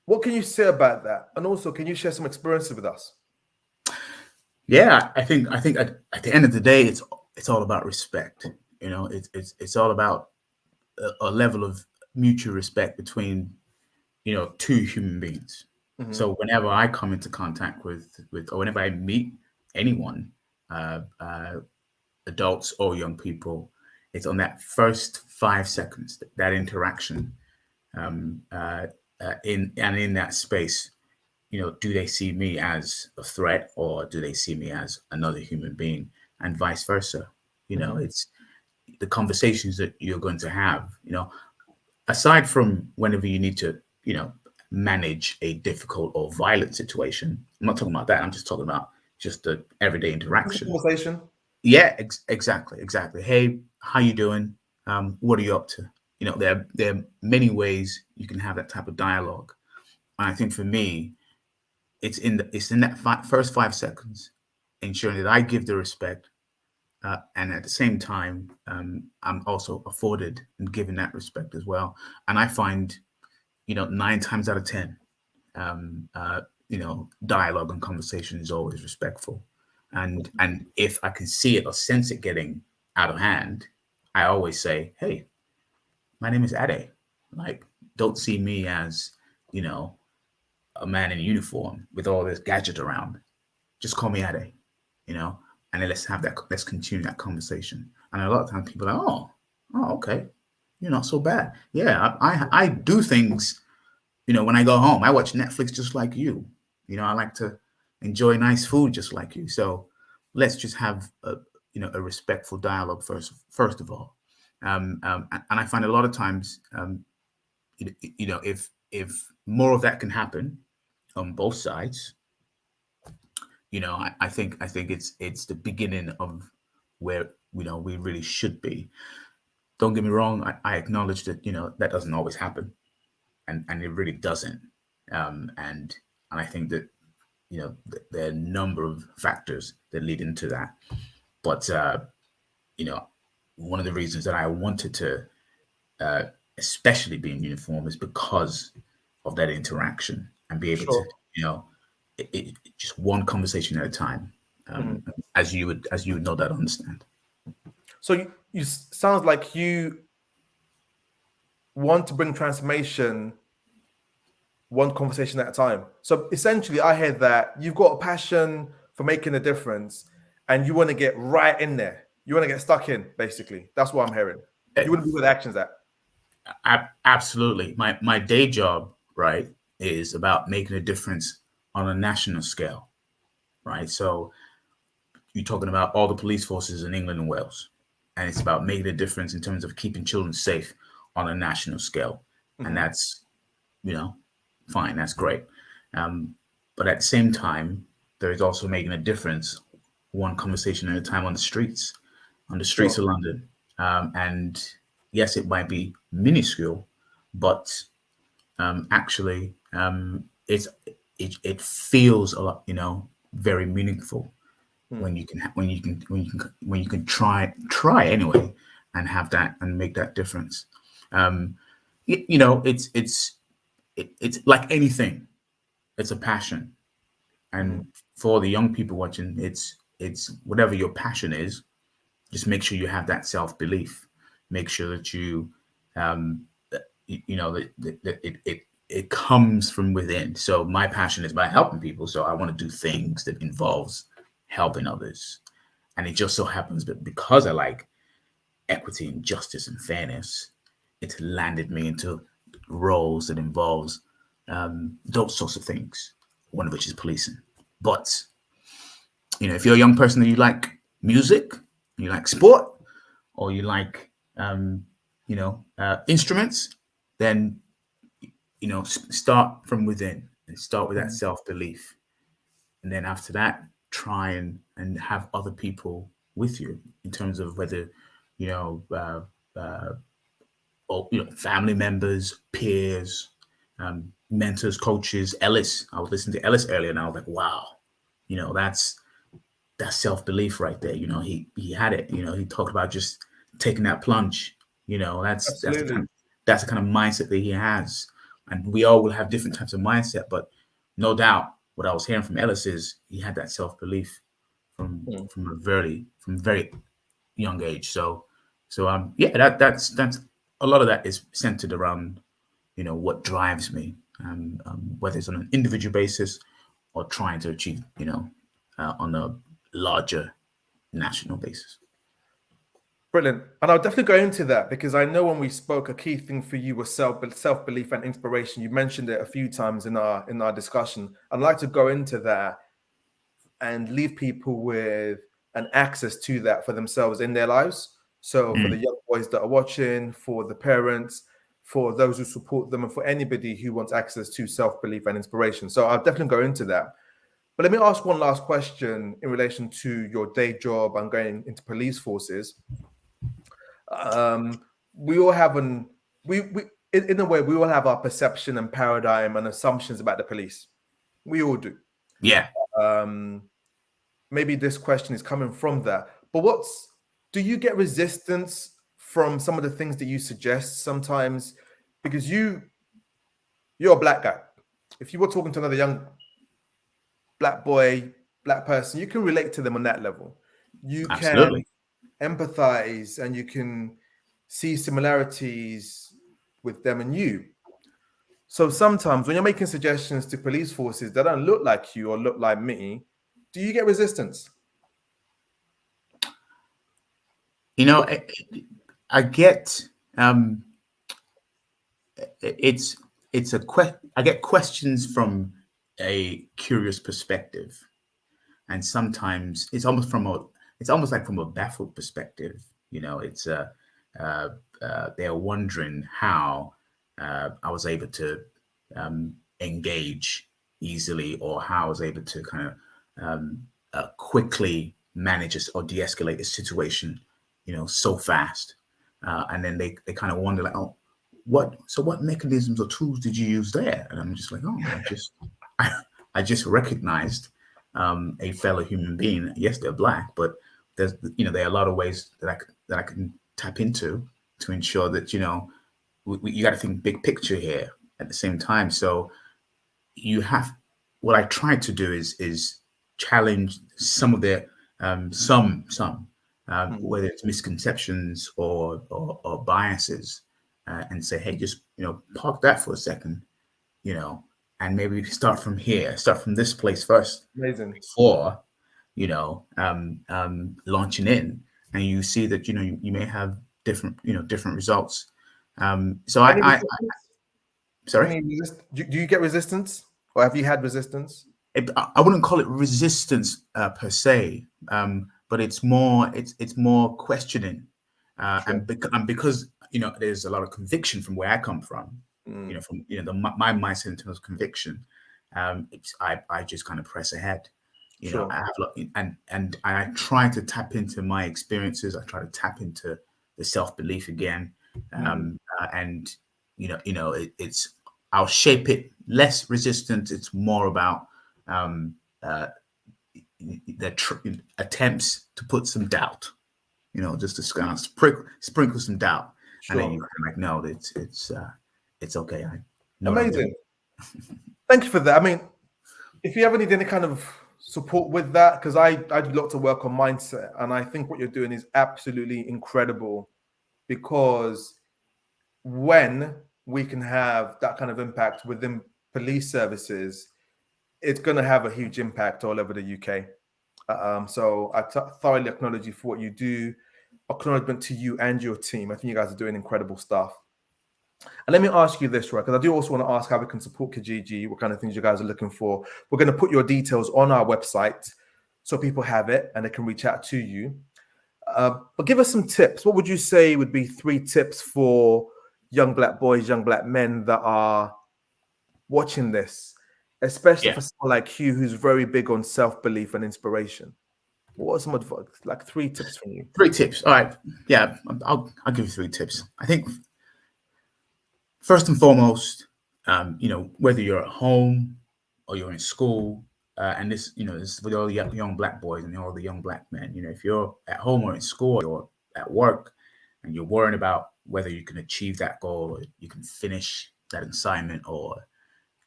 What can you say about that? And also, can you share some experiences with us? Yeah, I think at the end of the day, it's all about respect. It's all about a level of mutual respect between, 2 human beings. So whenever I come into contact with or whenever I meet anyone, adults or young people, it's on that first 5 seconds, that interaction. in that space, do they see me as a threat, or do they see me as another human being, and vice versa? It's the conversations that you're going to have, aside from whenever you need to, manage a difficult or violent situation. I'm not talking about that. I'm just talking about just the everyday interaction. Conversation. Yeah, exactly. Hey, how you doing? What are you up to? There are many ways you can have that type of dialogue. And I think for me, it's in that first 5 seconds, ensuring that I give the respect, and at the same time, I'm also afforded and given that respect as well. And I find, 9 times out of 10, dialogue and conversation is always respectful. And if I can see it or sense it getting out of hand, I always say, "Hey, my name is Ade. Like, don't see me as, a man in uniform with all this gadget around. Just call me Ade, and then let's continue that conversation." And a lot of times people are like, oh, okay, you're not so bad. Yeah, I do things, when I go home. I watch Netflix just like you. I like to enjoy nice food just like you. So let's just have a respectful dialogue first of all. And I find a lot of times, if more of that can happen on both sides, I think it's the beginning of where we really should be. Don't get me wrong. I acknowledge that that doesn't always happen, and it really doesn't. And I think that there are a number of factors that lead into that. But one of the reasons that I wanted to, especially be in uniform, is because of that interaction and be able Sure. to, just one conversation at a time, as you would know that, understand. So you sounds like you want to bring transformation one conversation at a time. So essentially, I hear that you've got a passion for making a difference, and you want to get right in there. You want to get stuck in, basically. That's what I'm hearing. You want to be where the action's at. Absolutely. My day job, right, is about making a difference on a national scale, right? So you're talking about all the police forces in England and Wales, and it's about making a difference in terms of keeping children safe on a national scale. And that's, fine, that's great. But at the same time, there is also making a difference one conversation at a time on the streets Sure. of London. And yes, it might be minuscule, but actually, it feels a lot, very meaningful when you can try anyway, and have that and make that difference. It's like anything. It's a passion, and for the young people watching, it's whatever your passion is. Just make sure you have that self-belief. Make sure that you, that it comes from within. So my passion is by helping people. So I want to do things that involves helping others. And it just so happens that because I like equity and justice and fairness, it's landed me into roles that involves those sorts of things, one of which is policing. But, if you're a young person and you like music, you like sport, or you like, instruments, then, start from within and start with that self-belief. And then after that, try and have other people with you in terms of whether, or, family members, peers, mentors, coaches. Ellis, I was listening to Ellis earlier, and I was like, wow, that's self-belief right there. He had it. He talked about just taking that plunge. That's the kind of mindset that he has, and we all will have different types of mindset. But no doubt, what I was hearing from Ellis is he had that self-belief from very young age. So that's a lot of that is centered around what drives me, whether it's on an individual basis or trying to achieve on a larger national basis. Brilliant. And I'll definitely go into that because I know when we spoke, a key thing for you was self-belief and inspiration. You mentioned it a few times in our discussion. I'd like to go into that and leave people with an access to that for themselves in their lives. So for the young boys that are watching, for the parents, for those who support them, and for anybody who wants access to self-belief and inspiration. So I'll definitely go into that. But let me ask one last question in relation to your day job and going into police forces. We all have in a way, we all have our perception and paradigm and assumptions about the police. We all do. Yeah. Maybe this question is coming from that. But do you get resistance from some of the things that you suggest sometimes? Because you're a black guy. If you were talking to another young black boy, black person, you can relate to them on that level. You Absolutely. can empathize and you can see similarities with them and you. So sometimes when you're making suggestions to police forces that don't look like you or look like me, do you get resistance? You know, I get it's I get questions from a curious perspective, and sometimes it's almost like from a baffled perspective. You know, it's they're wondering how I was able to engage easily, or how I was able to kind of quickly manage or de-escalate the situation, you know, so fast. And then they kind of wonder, like, oh, what mechanisms or tools did you use there? And I'm just like, oh, I just recognized a fellow human being. Yes, they're black, but there are a lot of ways that I can tap into to ensure that, you know, you got to think big picture here at the same time. So what I try to do is challenge some of their whether it's misconceptions or biases, and say, hey, just, you know, park that for a second, you know, and maybe start from this place first. Amazing. Before, you know, launching in, and you see that, you know, you may have different results. So sorry. Do you get resistance, or have you had resistance? I wouldn't call it resistance per se, but it's more questioning, Sure. and because, you know, there's a lot of conviction from where I come from, you know, from, you know, my mindset in terms of conviction. I just kind of press ahead, you Sure. know. I have and I try to tap into my experiences. I try to tap into the self-belief again, and it's I'll shape it less resistant. It's more about the attempts to put some doubt, you know, just to kind of sprinkle some doubt. Sure. And then you kind of like, no, it's okay. I know. Amazing. Thank you for that. I mean, if you ever need any kind of support with that, because I do lots of work on mindset, and I think what you're doing is absolutely incredible, because when we can have that kind of impact within police services, it's going to have a huge impact all over the UK. So I thoroughly acknowledge you for what you do. Acknowledgement to you and your team. I think you guys are doing incredible stuff. And let me ask you this, right? Because I do also want to ask how we can support Kijiji, what kind of things you guys are looking for. We're going to put your details on our website so people have it and they can reach out to you. But give us some tips. What would you say would be 3 tips for young black boys, young black men that are watching this, especially for someone like you who's very big on self-belief and inspiration? What are some advice, like 3 tips from you? 3 tips. All right. Yeah, I'll give you 3 tips. I think first and foremost, you know, whether you're at home or you're in school, and this, you know, this is with all the young black boys and all the young black men. You know, if you're at home or in school or at work, and you're worrying about whether you can achieve that goal, or you can finish that assignment, or,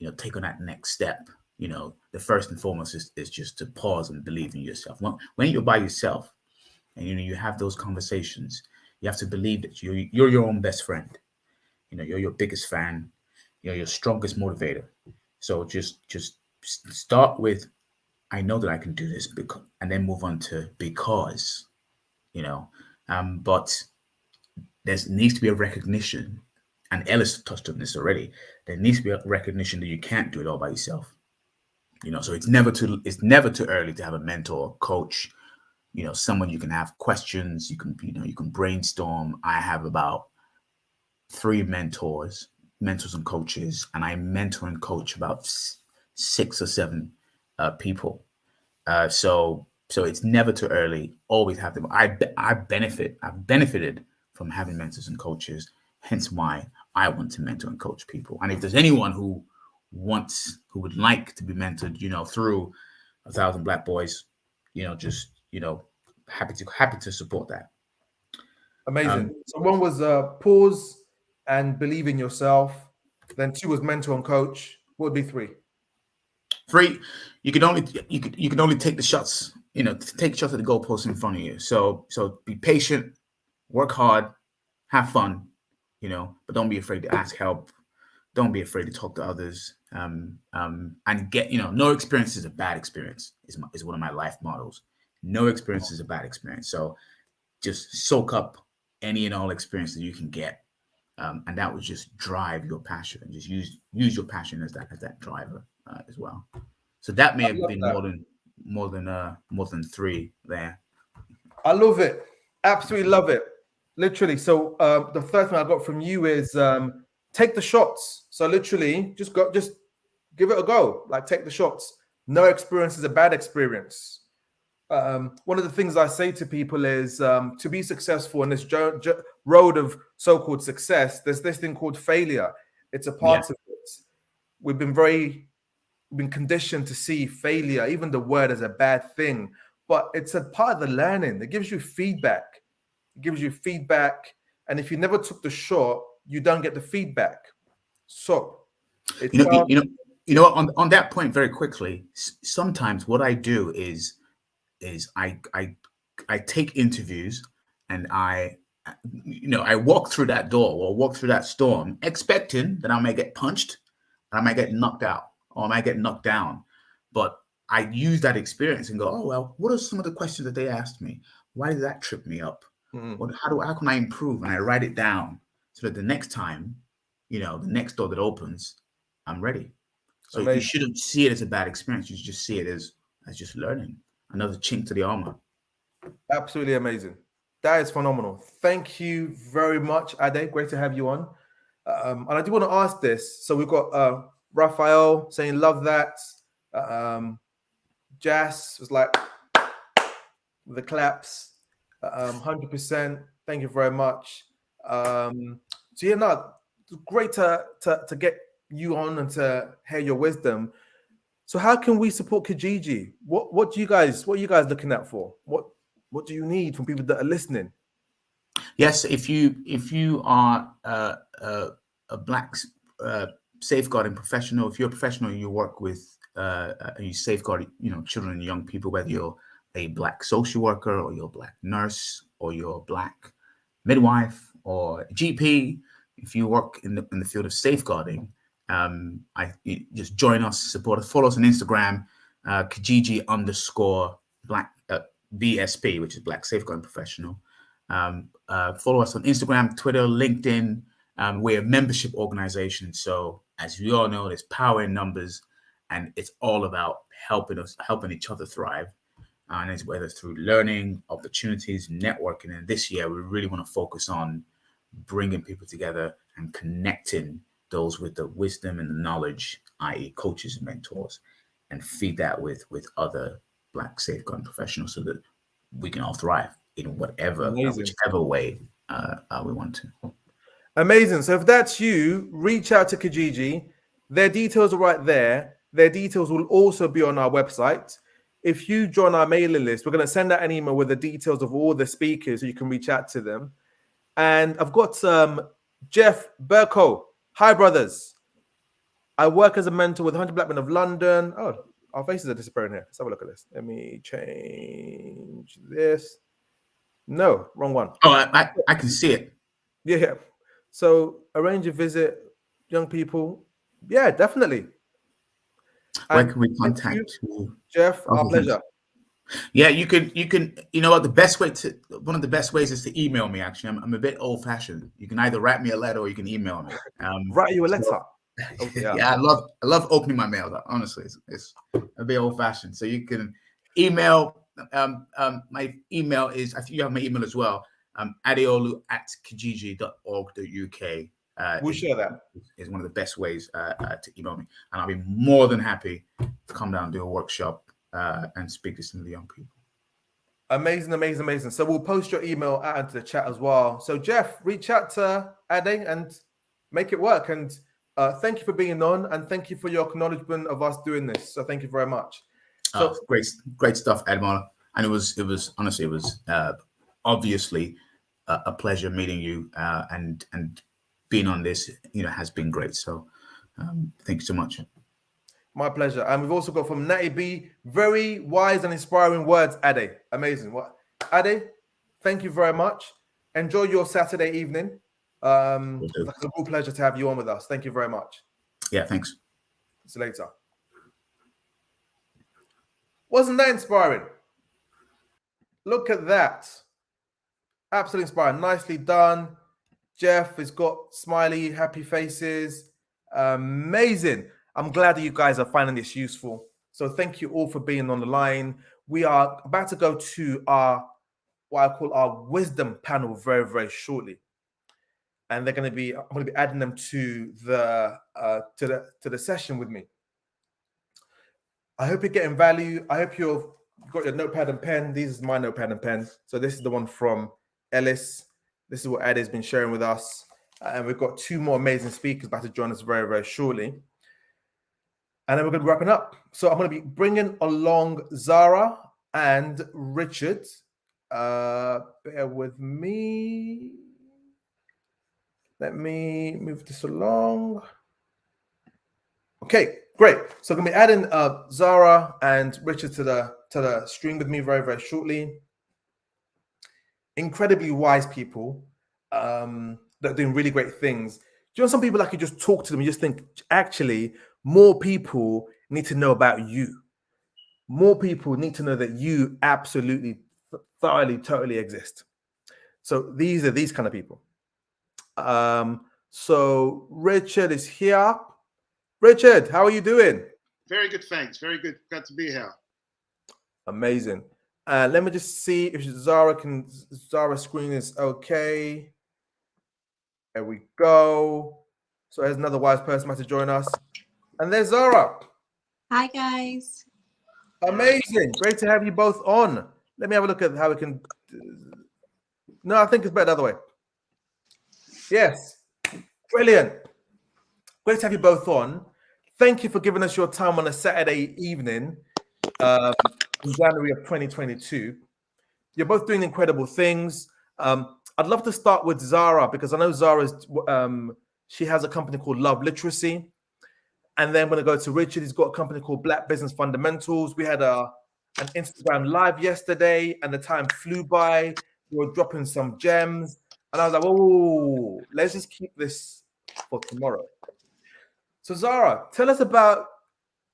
you know, take on that next step, you know, the first and foremost is just to pause and believe in yourself. When you're by yourself and, you know, you have those conversations, you have to believe that you're your own best friend. You know, you're your biggest fan, you're your strongest motivator. So just start with, I know that I can do this, and then move on to because, you know, But there needs to be a recognition, and Ellis touched on this already. There needs to be a recognition that you can't do it all by yourself. So it's never too early to have a mentor, coach, someone you can have questions, you can brainstorm. I have about 3 mentors and coaches, and I mentor and coach about 6 or 7 people. So it's never too early. Always have them. I've benefited from having mentors and coaches, hence why I want to mentor and coach people. And if there's anyone who would like to be mentored, through 1,000 Black Boys, happy to support that. Amazing. So one was pause and believe in yourself. Then 2 was mentor and coach. What would be 3? 3, you can only take the shots. Take shots at the goalpost in front of you. So be patient, work hard, have fun. But don't be afraid to ask help. Don't be afraid to talk to others. And get no experience is a bad experience. Is one of my life models. No experience is a bad experience. So just soak up any and all experience that you can get, and that would just drive your passion, and just use your passion as that driver as well. So that may have been more than 3 there. I love it. Absolutely love it. Literally. So the third thing I got from you is take the shots. So literally, just give it a go. Like, take the shots. No experience is a bad experience. One of the things I say to people is to be successful in this road of so-called success, there's this thing called failure. It's a part of it. We've been conditioned to see failure, even the word, as a bad thing, but it's a part of the learning. It gives you feedback. And if you never took the shot, you don't get the feedback. So on that point, very quickly, sometimes what I do is I take interviews, and I walk through that door or walk through that storm expecting that I may get punched, I might get knocked out, or I might get knocked down. But I use that experience and go, oh, well, what are some of the questions that they asked me? Why did that trip me up? How can I improve? And I write it down so that the next time, the next door that opens, I'm ready. So you shouldn't see it as a bad experience. You should just see it as just learning. Another chink to the armor. Absolutely amazing. That is phenomenal. Thank you very much, Ade. Great to have you on. And I do want to ask this. So we've got Raphael saying, love that. Jas was like, the claps. 100%. Thank you very much. Great to get you on and to hear your wisdom. So how can we support Kijiji? What are you guys looking out for? What do you need from people that are listening? Yes, if you are a Black safeguarding professional, if you're a professional, you work with you safeguard children and young people, whether you're a Black social worker, or you're a Black nurse, or you're a Black midwife or GP, if you work in the field of safeguarding, just join us, support us, follow us on Instagram, Kijiji_Black BSP, which is Black Safeguarding Professional. Follow us on Instagram, Twitter, LinkedIn. We're a membership organization, so as we all know, there's power in numbers, and it's all about helping each other thrive. And it's whether through learning, opportunities, networking. And this year, we really want to focus on bringing people together and connecting those with the wisdom and the knowledge, i.e. coaches and mentors, and feed that with other Black safeguarding professionals so that we can all thrive in whichever way we want to. Amazing. So if that's you, reach out to Kijiji. Their details are right there. Their details will also be on our website. If you join our mailing list, we're going to send out an email with the details of all the speakers so you can reach out to them. And I've got Jeff Burko. Hi, brothers. I work as a mentor with 100 Black Men of London. Oh, our faces are disappearing here. Let's have a look at this. Let me change this. No, wrong one. Oh, I can see it. Yeah. So arrange a visit, young people. Yeah, definitely. Where can we contact you? Jeff, our pleasure. Yeah, you can, you know what, one of the best ways is to email me. Actually, I'm a bit old fashioned. You can either write me a letter or you can email me. Write you a So, letter. Oh, yeah. yeah, I love opening my mail. Honestly, it's a bit old fashioned. So you can email. My email is, I think you have my email as well. Adeolu@kijiji.org.uk. We'll share that. Is one of the best ways to email me, and I'll be more than happy to come down and do a workshop and speak to some of the young people. Amazing, amazing, amazing. So we'll post your email out into the chat as well. So Jeff, reach out to Ade and make it work. And thank you for being on, and thank you for your acknowledgement of us doing this. So thank you very much. So great stuff, Ademola. And it was honestly, it was obviously a pleasure meeting you, and being on this, has been great. So thank you so much. My pleasure. And we've also got from Natty B, very wise and inspiring words, Ade. Amazing. What, Ade, thank you very much. Enjoy your Saturday evening. It's a real pleasure to have you on with us. Thank you very much. Yeah, thanks. See you later. Wasn't that inspiring? Look at that. Absolutely inspiring. Nicely done. Jeff has got smiley, happy faces. Amazing. I'm glad that you guys are finding this useful. So thank you all for being on the line. We are about to go to what I call our wisdom panel very, very shortly. And I'm going to be adding them to the session with me. I hope you're getting value. I hope you've got your notepad and pen. This is my notepad and pen. So this is the one from Ellis. This is what Ade has been sharing with us. And we've got two more amazing speakers about to join us very, very shortly. And then we're going to be wrapping up. So I'm going to be bringing along Zara and Richard. Bear with me. Let me move this along. Okay, great. So I'm going to be adding Zara and Richard to the stream with me very, very shortly. Incredibly wise people that are doing really great things. Do you know some people, like, you just talk to them, you just think, actually, more people need to know about you. More people need to know that you absolutely, thoroughly, totally exist. So these are these kind of people. So Richard is here. Richard, how are you doing? Very good, thanks. Very good. Glad to be here. Amazing. Let me just see if Zara's screen is okay. There we go. So there's another wise person about to join us. And there's Zara. Hi, guys. Amazing. Great to have you both on. Let me have a look at how we can. No, I think it's better the other way. Yes. Brilliant. Great to have you both on. Thank you for giving us your time on a Saturday evening in January of 2022. You're both doing incredible things. I'd love to start with Zara, because I know Zara's, she has a company called Love Literacy. And then when I go to Richard, he's got a company called Black Business Fundamentals. We had an Instagram live yesterday, and the time flew by. We were dropping some gems. And I was like, oh, let's just keep this for tomorrow. So Zara, tell us about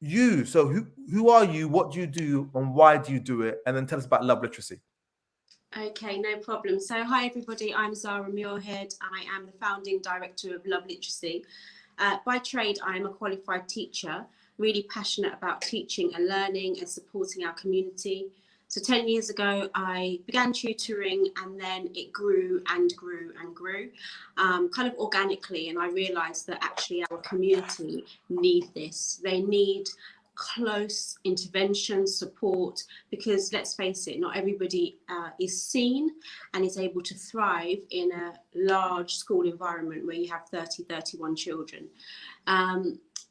you. So who are you? What do you do? And why do you do it? And then tell us about Love Literacy. Okay, no problem. So hi, everybody. I'm Zara Muirhead. I am the founding director of Love Literacy. By trade, I am a qualified teacher, really passionate about teaching and learning and supporting our community. So 10 years ago, I began tutoring, and then it grew and grew and grew, kind of organically. And I realized that actually our community need this. They need close intervention, support, because let's face it, not everybody is seen and is able to thrive in a large school environment where you have 31 children.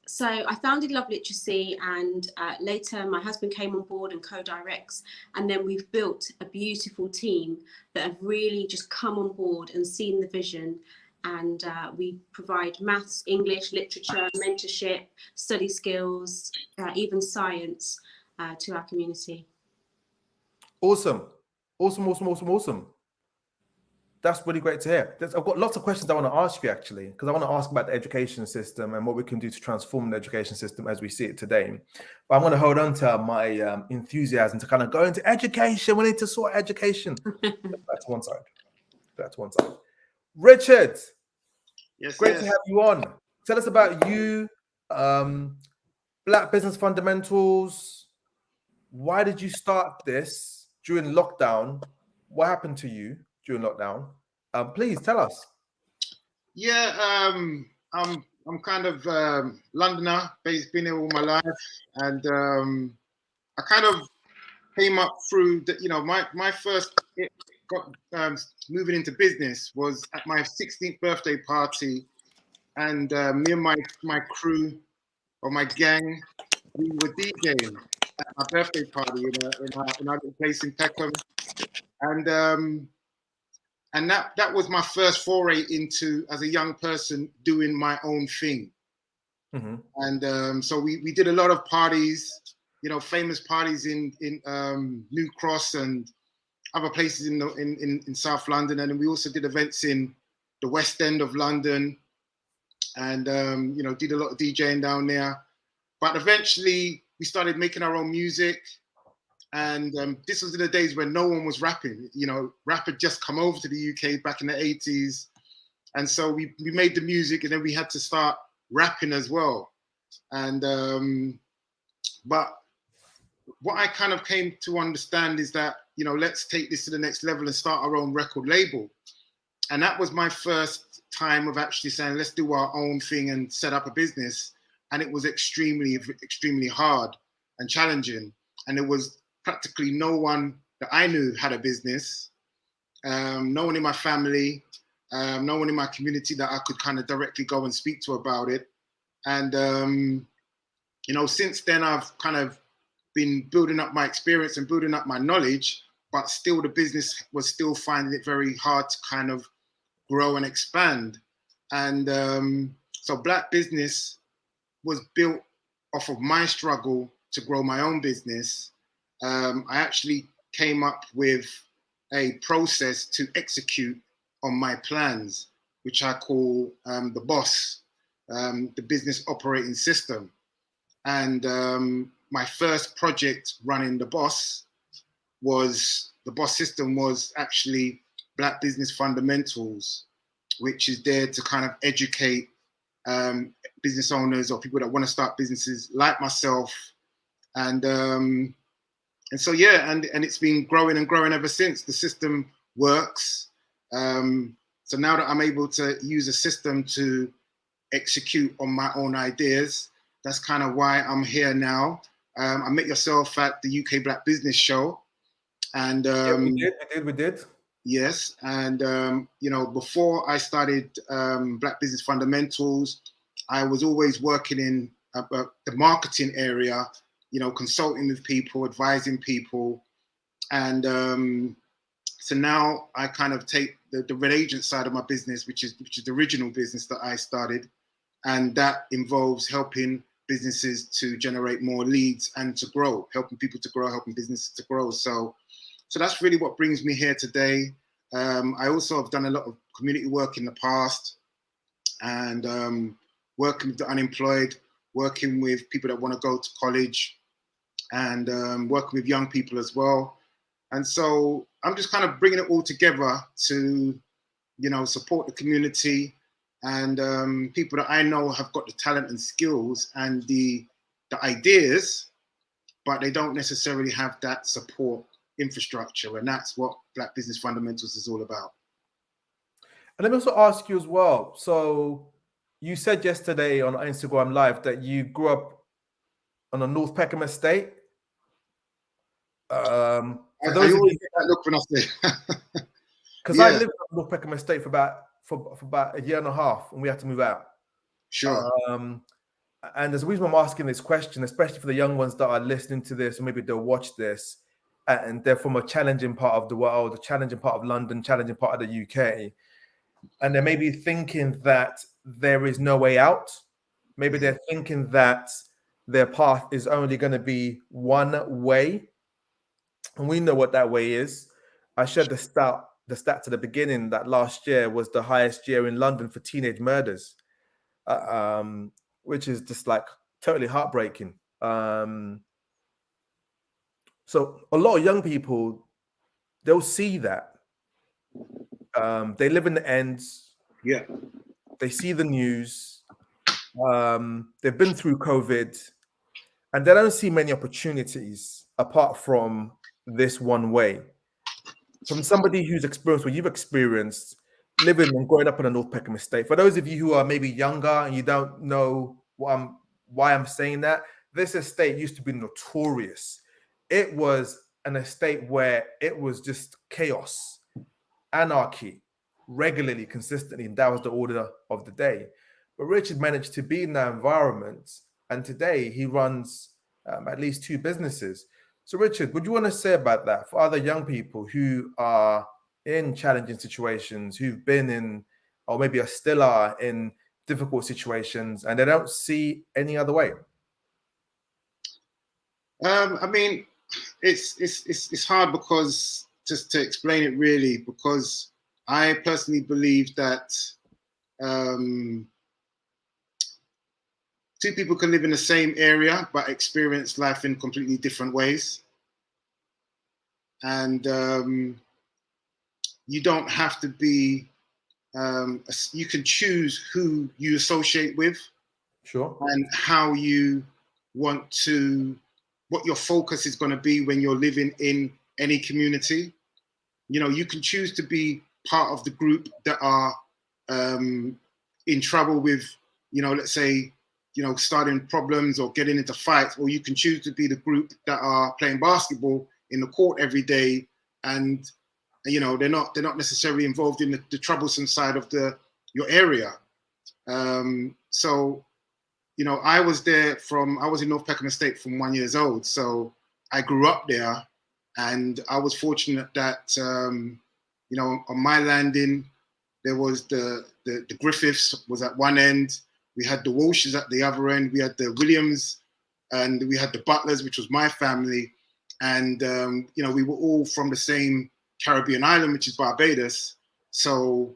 So I founded Love Literacy, and later my husband came on board and co-directs, and then we've built a beautiful team that have really just come on board and seen the vision. And we provide maths, English, literature, mentorship, study skills, even science to our community. Awesome. Awesome, awesome, awesome, awesome. That's really great to hear. I've got lots of questions I want to ask you, actually, because I want to ask about the education system and what we can do to transform the education system as we see it today. But I'm going to hold on to my enthusiasm to kind of go into education. We need to sort education. That's one side. That's one side. Richard, Yes, great yes. to have you on. Tell us about you, Black Business Fundamentals. Why did you start this during lockdown? What happened to you during lockdown? Please tell us. Yeah, I'm kind of Londoner, been here all my life, and I kind of came up through the, my first moving into business was at my 16th birthday party, and me and my crew or my gang, we were DJing at my birthday party in our little place in Peckham, and that was my first foray into, as a young person, doing my own thing. Mm-hmm. And so we did a lot of parties, famous parties in New Cross and other places in South London, and we also did events in the West End of London, and did a lot of DJing down there. But eventually, we started making our own music. And this was in the days when no one was rapping. Rap had just come over to the UK back in the 80s. And so we made the music, and then we had to start rapping as well. And but what I kind of came to understand is that, let's take this to the next level and start our own record label. And that was my first time of actually saying, let's do our own thing and set up a business. And it was extremely, extremely hard and challenging. And it was practically no one that I knew had a business, no one in my family, no one in my community that I could kind of directly go and speak to about it. And, since then I've kind of been building up my experience and building up my knowledge, but still the business was still finding it very hard to kind of grow and expand. And so Black Business was built off of my struggle to grow my own business. I actually came up with a process to execute on my plans, which I call the BOSS, the Business Operating System. And my first project running the BOSS system was actually Black Business Fundamentals, which is there to kind of educate business owners or people that want to start businesses like myself. And so, yeah, and it's been growing and growing ever since. The system works. So now that I'm able to use a system to execute on my own ideas, that's kind of why I'm here now. I met yourself at the UK Black Business Show. And Yeah, we did. Yes. And, before I started Black Business Fundamentals, I was always working in the marketing area, consulting with people, advising people. And so now I kind of take the red agent side of my business, which is the original business that I started. And that involves helping businesses to generate more leads and to grow, helping people to grow, helping businesses to grow. So that's really what brings me here today. I also have done a lot of community work in the past, and working with the unemployed, working with people that want to go to college, and working with young people as well. And so I'm just kind of bringing it all together to, support the community and people that I know have got the talent and skills and the ideas, but they don't necessarily have that support infrastructure. And that's what Black Business Fundamentals is all about. And let me also ask you as well. So you said yesterday on Instagram Live that you grew up on a North Peckham estate. I always get that look when I say because I lived on North Peckham estate for about a year and a half, and we had to move out. Sure. And there's a reason I'm asking this question, especially for the young ones that are listening to this, or maybe they'll watch this, and they're from a challenging part of the world, a challenging part of London, challenging part of the UK, and they may be thinking that there is no way out. Maybe they're thinking that their path is only going to be one way. And we know what that way is. I shared the the stats at the beginning that last year was the highest year in London for teenage murders, which is just like totally heartbreaking. So a lot of young people, they'll see that. They live in the ends. Yeah. They see the news. They've been through COVID, and they don't see many opportunities apart from this one way. From somebody who's experienced what you've experienced, living and growing up in a North Peckham estate. For those of you who are maybe younger and you don't know why I'm saying that, this estate used to be notorious. It was an estate where it was just chaos, anarchy, regularly, consistently, and that was the order of the day. But Richard managed to be in that environment, and today he runs at least 2 businesses. So, Richard, what do you want to say about that for other young people who are in challenging situations, who've been in, or maybe are still are in difficult situations, and they don't see any other way? I mean, it's hard because just to explain it really, because I personally believe that 2 people can live in the same area but experience life in completely different ways. And you don't have to be, you can choose who you associate with. Sure. And how you want to, what your focus is going to be when you're living in any community. You know, you can choose to be part of the group that are in trouble with, you know, let's say, you know, starting problems or getting into fights, or you can choose to be the group that are playing basketball in the court every day, and you know they're not necessarily involved in the troublesome side of your area. So, you know, I was in North Peckham Estate from 1 year old, so I grew up there, and I was fortunate that you know, on my landing there was the Griffiths was at one end. We had the Walshes at the other end. We had the Williams, and we had the Butlers, which was my family. And, you know, we were all from the same Caribbean island, which is Barbados. So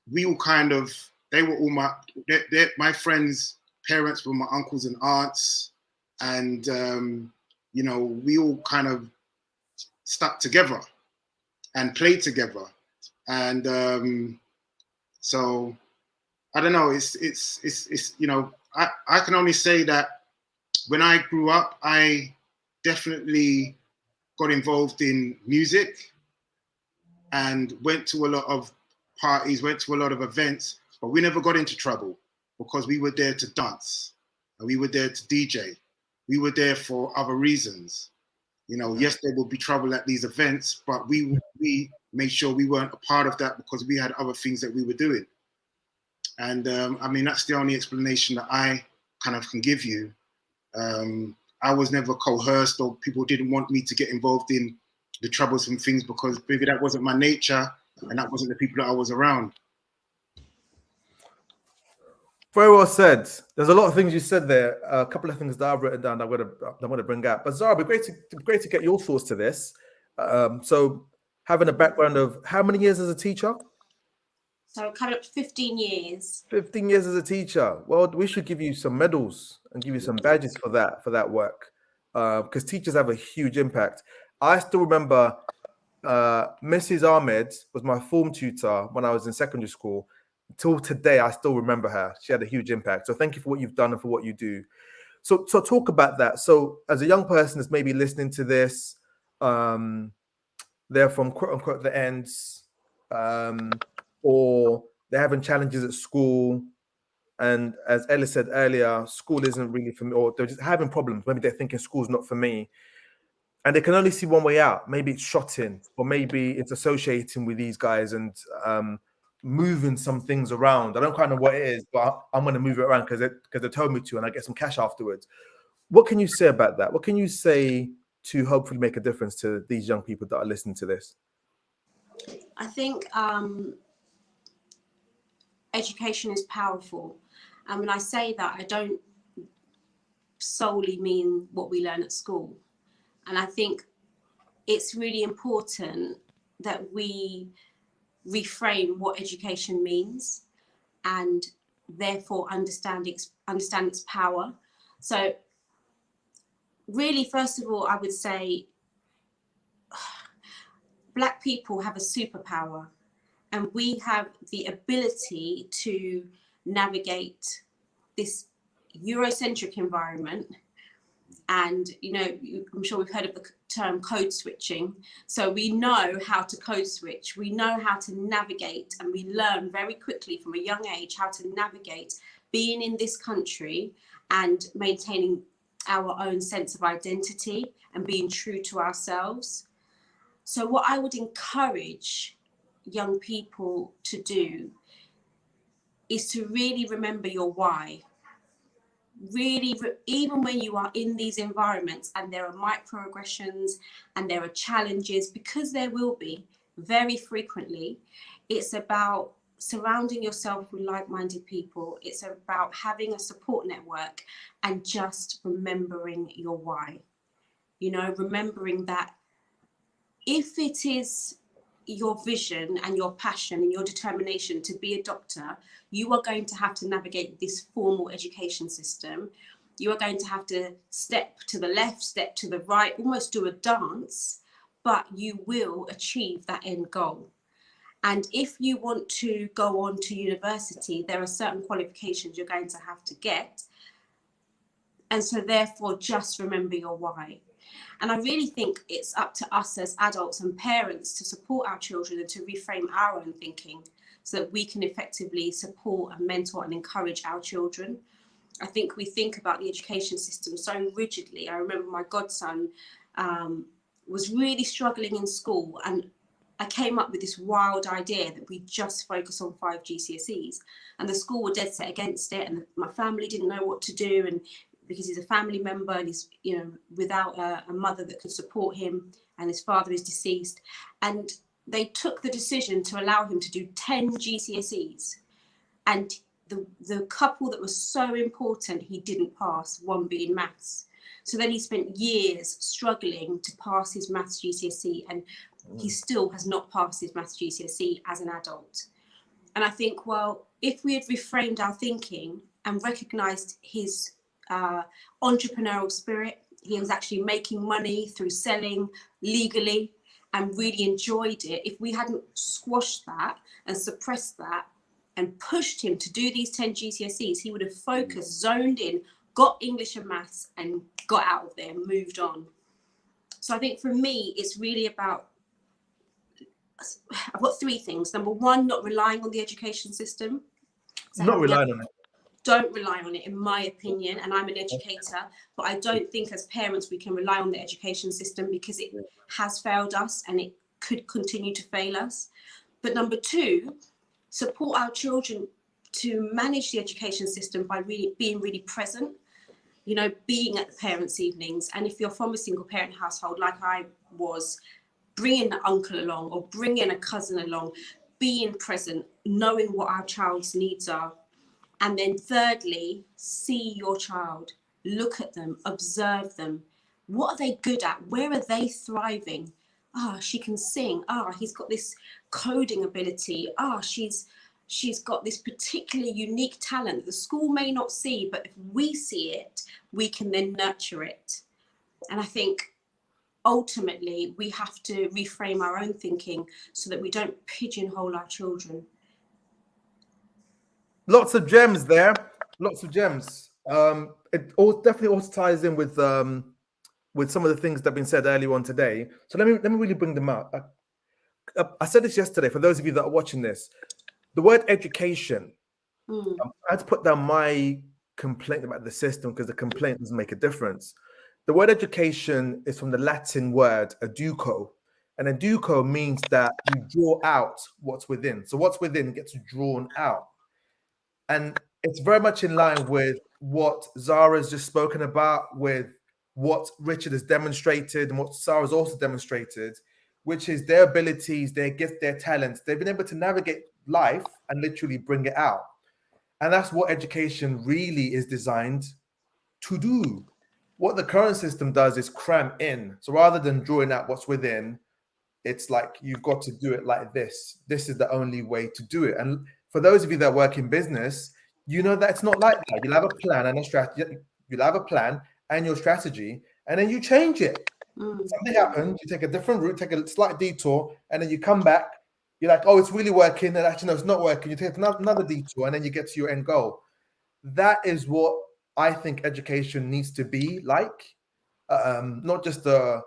we all kind of, they were all my friends' parents were my uncles and aunts. And, you know, we all kind of stuck together and played together. And so, I don't know. It's you know, I can only say that when I grew up, I definitely got involved in music and went to a lot of parties, went to a lot of events, but we never got into trouble because we were there to dance and we were there to DJ. We were there for other reasons. You know, yes, there would be trouble at these events, but we made sure we weren't a part of that because we had other things that we were doing. And I mean, that's the only explanation that I kind of can give you. I was never coerced, or people didn't want me to get involved in the troublesome things because maybe that wasn't my nature and that wasn't the people that I was around. Very well said. There's a lot of things you said there. A couple of things that I've written down that I'm going to bring up. But Zara, it'd be great to get your thoughts to this. So having a background of how many years as a teacher? So coming up to 15 years. 15 years as a teacher. Well, we should give you some medals and give you some badges for that work, because teachers have a huge impact. I still remember Mrs. Ahmed was my form tutor when I was in secondary school. Till today, I still remember her. She had a huge impact. So thank you for what you've done and for what you do. So talk about that. So as a young person that's maybe listening to this, they're from quote unquote the ends, or they're having challenges at school. And as Ellis said earlier, school isn't really for me, or they're just having problems. Maybe they're thinking school's not for me. And they can only see one way out. Maybe it's shotting, or maybe it's associating with these guys and moving some things around. I don't quite know what it is, but I'm going to move it around because they told me to, and I get some cash afterwards. What can you say about that? What can you say to hopefully make a difference to these young people that are listening to this? I think education is powerful. And when I say that, I don't solely mean what we learn at school. And I think it's really important that we reframe what education means, and therefore understand its power. So really, first of all, I would say Black people have a superpower, and we have the ability to navigate this Eurocentric environment. And, you know, I'm sure we've heard of the term code switching. So we know how to code switch. We know how to navigate, and we learn very quickly from a young age how to navigate being in this country and maintaining our own sense of identity and being true to ourselves. So what I would encourage young people to do is to really remember your why. Really, even when you are in these environments and there are microaggressions and there are challenges, because there will be very frequently, it's about surrounding yourself with like-minded people. It's about having a support network and just remembering your why. You know, remembering that if it is your vision and your passion and your determination to be a doctor, you are going to have to navigate this formal education system. You are going to have to step to the left, step to the right, almost do a dance, but you will achieve that end goal. And if you want to go on to university, there are certain qualifications you're going to have to get. And so therefore, just remember your why. And I really think it's up to us as adults and parents to support our children and to reframe our own thinking so that we can effectively support and mentor and encourage our children. I think we think about the education system so rigidly. I remember my godson was really struggling in school, and I came up with this wild idea that we just focus on 5 GCSEs, and the school were dead set against it, and my family didn't know what to do, and because he's a family member and he's, you know, without a mother that could support him, and his father is deceased. And they took the decision to allow him to do 10 GCSEs. And the couple that was so important, he didn't pass, one being maths. So then he spent years struggling to pass his maths GCSE, and he still has not passed his maths GCSE as an adult. And I think, well, if we had reframed our thinking and recognised his entrepreneurial spirit, he was actually making money through selling legally and really enjoyed it. If we hadn't squashed that and suppressed that and pushed him to do these 10 GCSEs, he would have focused, zoned in, got English and maths, and got out of there and moved on. So I think for me, it's really about, I've got 3 things. Number 1, not relying on the education system. So Not relying on it. Don't rely on it, in my opinion, and I'm an educator, but I don't think as parents we can rely on the education system because it has failed us and it could continue to fail us. But number 2, support our children to manage the education system by really being really present, you know, being at the parents' evenings. And if you're from a single parent household like I was, bringing an uncle along or bringing a cousin along, being present, knowing what our child's needs are. And then thirdly, see your child, look at them, observe them. What are they good at? Where are they thriving? She can sing. He's got this coding ability. She's got this particular unique talent that the school may not see, but if we see it, we can then nurture it. And I think ultimately we have to reframe our own thinking so that we don't pigeonhole our children. Lots of gems there. Lots of gems. It all definitely also ties in with some of the things that have been said earlier on today. So let me really bring them out. I said this yesterday. For those of you that are watching this, the word education. I had to put down my complaint about the system because the complaint doesn't make a difference. The word education is from the Latin word educo, and educo means that you draw out what's within. So what's within gets drawn out. And it's very much in line with what Zara's just spoken about, with what Richard has demonstrated and what Zara's also demonstrated, which is their abilities, their gifts, their talents. They've been able to navigate life and literally bring it out. And that's what education really is designed to do. What the current system does is cram in. So rather than drawing out what's within, it's like you've got to do it like this. This is the only way to do it. And for those of you that work in business, you know that it's not like that. You'll have a plan and a strategy. You'll have a plan and your strategy, and then you change it. Something happens, you take a different route, take a slight detour, and then you come back. You're like, oh, it's really working, and actually, no, it's not working. You take another detour, and then you get to your end goal. That is what I think education needs to be like. Not just a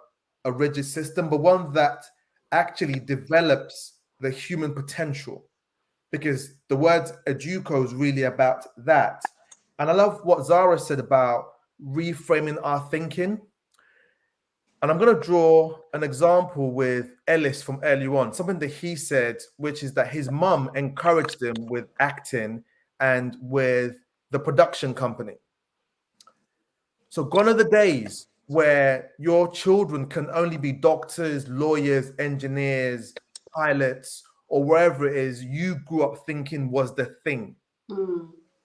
rigid system, but one that actually develops the human potential. Because the word educo is really about that. And I love what Zara said about reframing our thinking. And I'm going to draw an example with Ellis from earlier on, something that he said, which is that his mum encouraged him with acting and with the production company. So gone are the days where your children can only be doctors, lawyers, engineers, pilots, or wherever it is you grew up thinking was the thing.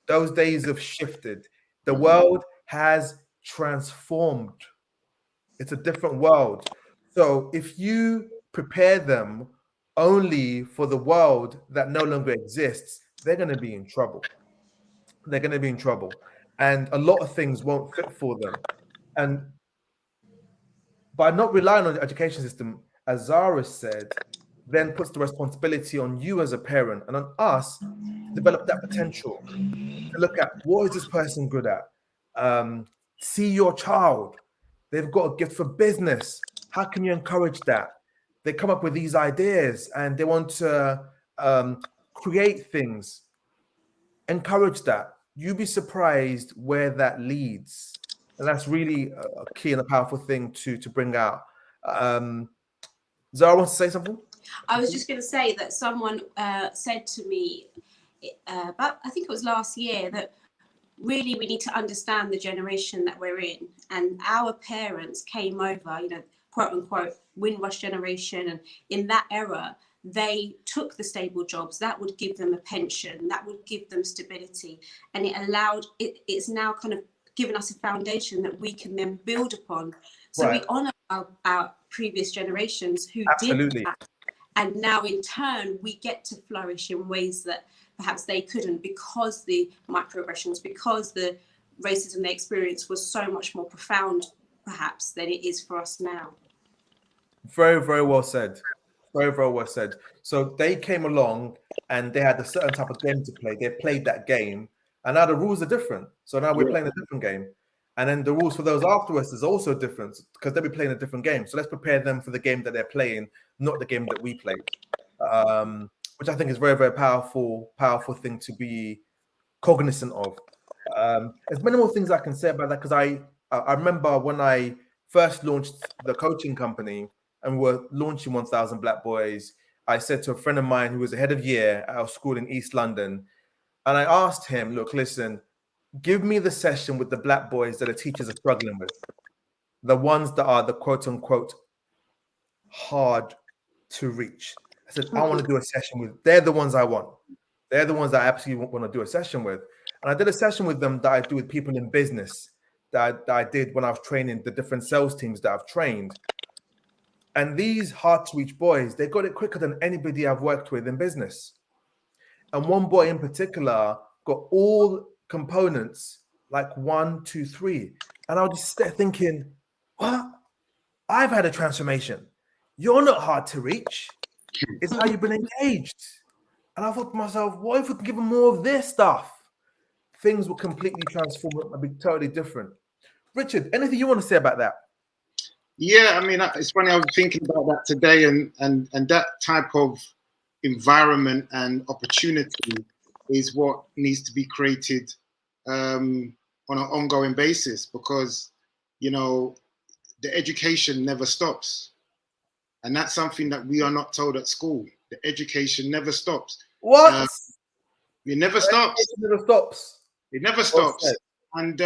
Those days have shifted. The world has transformed. It's a different world. So if you prepare them only for the world that no longer exists, they're going to be in trouble. They're going to be in trouble. And a lot of things won't fit for them. And by not relying on the education system, as Zara said, then puts the responsibility on you as a parent and on us to develop that potential. To look at what is this person good at? See your child. They've got a gift for business. How can you encourage that? They come up with these ideas and they want to create things. Encourage that. You'd be surprised where that leads. And that's really a key and a powerful thing to bring out. Zara wants to say something? I was just going to say that someone said to me about, I think it was last year, that really we need to understand the generation that we're in. And our parents came over, you know, quote unquote, Windrush generation. And in that era, they took the stable jobs that would give them a pension, that would give them stability. And it allowed, it's now kind of given us a foundation that we can then build upon. So we honor our previous generations who did that. And now in turn, we get to flourish in ways that perhaps they couldn't, because the microaggressions, because the racism they experienced was so much more profound, perhaps, than it is for us now. Very, very well said. Very, very well said. So they came along and they had a certain type of game to play. They played that game, and now the rules are different. So now we're playing a different game. And then the rules for those after us is also different because they'll be playing a different game. So let's prepare them for the game that they're playing, not the game that we played. Which I think is very, very powerful thing to be cognizant of. There's many more things I can say about that, because I remember when I first launched the coaching company and we were launching 1,000 Black Boys, I said to a friend of mine who was a head of year at our school in East London, and I asked him, look, listen, give me the session with the Black boys that the teachers are struggling with, the ones that are the quote unquote hard to reach. I said, I want to do a session with, they're the ones I want. They're the ones that I absolutely want to do a session with. And I did a session with them that I do with people in business that I did when I was training the different sales teams that I've trained. And these hard to reach boys, they got it quicker than anybody I've worked with in business. And one boy in particular got all components like 1, 2, 3. And I was just there thinking, what? I've had a transformation. You're not hard to reach. It's how you've been engaged. And I thought to myself, what if we could give them more of this stuff? Things will completely transform and be totally different. Richard, anything you want to say about that? Yeah, I mean, it's funny. I was thinking about that today, and that type of environment and opportunity is what needs to be created on an ongoing basis, because, you know, the education never stops. And that's something that we are not told at school. The education never stops. What? It never stops. It never stops. It never stops. And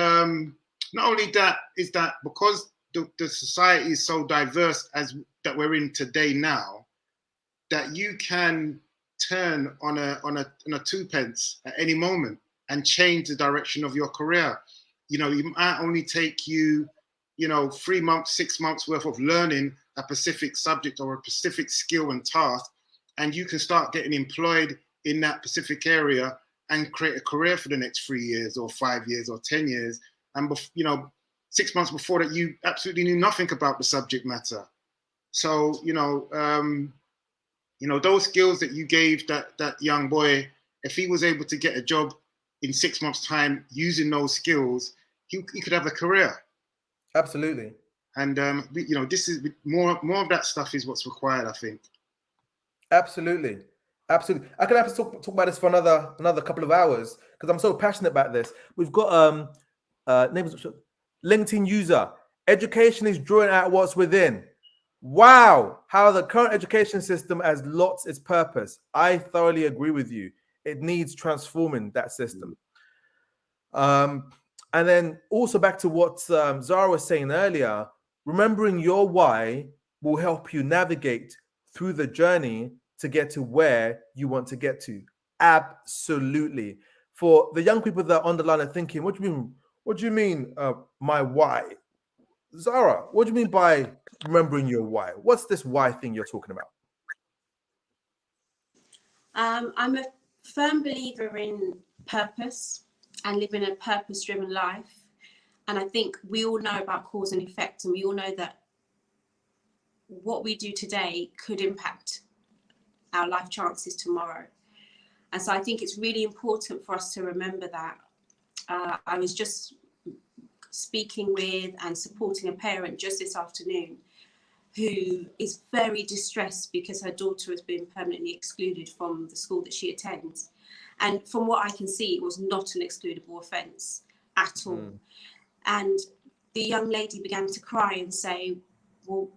not only that, is that because the society is so diverse as that we're in today now, that you can turn on a twopence at any moment and change the direction of your career. You know, it might only take you, you know, 3 months, 6 months worth of learning a specific subject or a specific skill and task, and you can start getting employed in that specific area and create a career for the next 3 years or 5 years or 10 years. And, you know, 6 months before that, you absolutely knew nothing about the subject matter. So, you know, those skills that you gave that young boy, if he was able to get a job in 6 months' time using those skills, he could have a career. Absolutely. And you know, this is more of that stuff is what's required, I think. Absolutely. Absolutely. I could have to talk about this for another couple of hours because I'm so passionate about this. We've got LinkedIn user. Education is drawing out what's within. Wow, how the current education system has lost its purpose. I thoroughly agree with you. It needs transforming that system. And then also back to what Zara was saying earlier, remembering your why will help you navigate through the journey to get to where you want to get to. Absolutely. For the young people that are on the line are thinking, what do you mean my why? Zara, what do you mean by remembering your why? What's this why thing you're talking about? I'm a firm believer in purpose and living a purpose-driven life. And I think we all know about cause and effect, and we all know that what we do today could impact our life chances tomorrow. And so I think it's really important for us to remember that. I was just speaking with and supporting a parent just this afternoon who is very distressed because her daughter has been permanently excluded from the school that she attends. And from what I can see, it was not an excludable offence at all. And the young lady began to cry and say, well,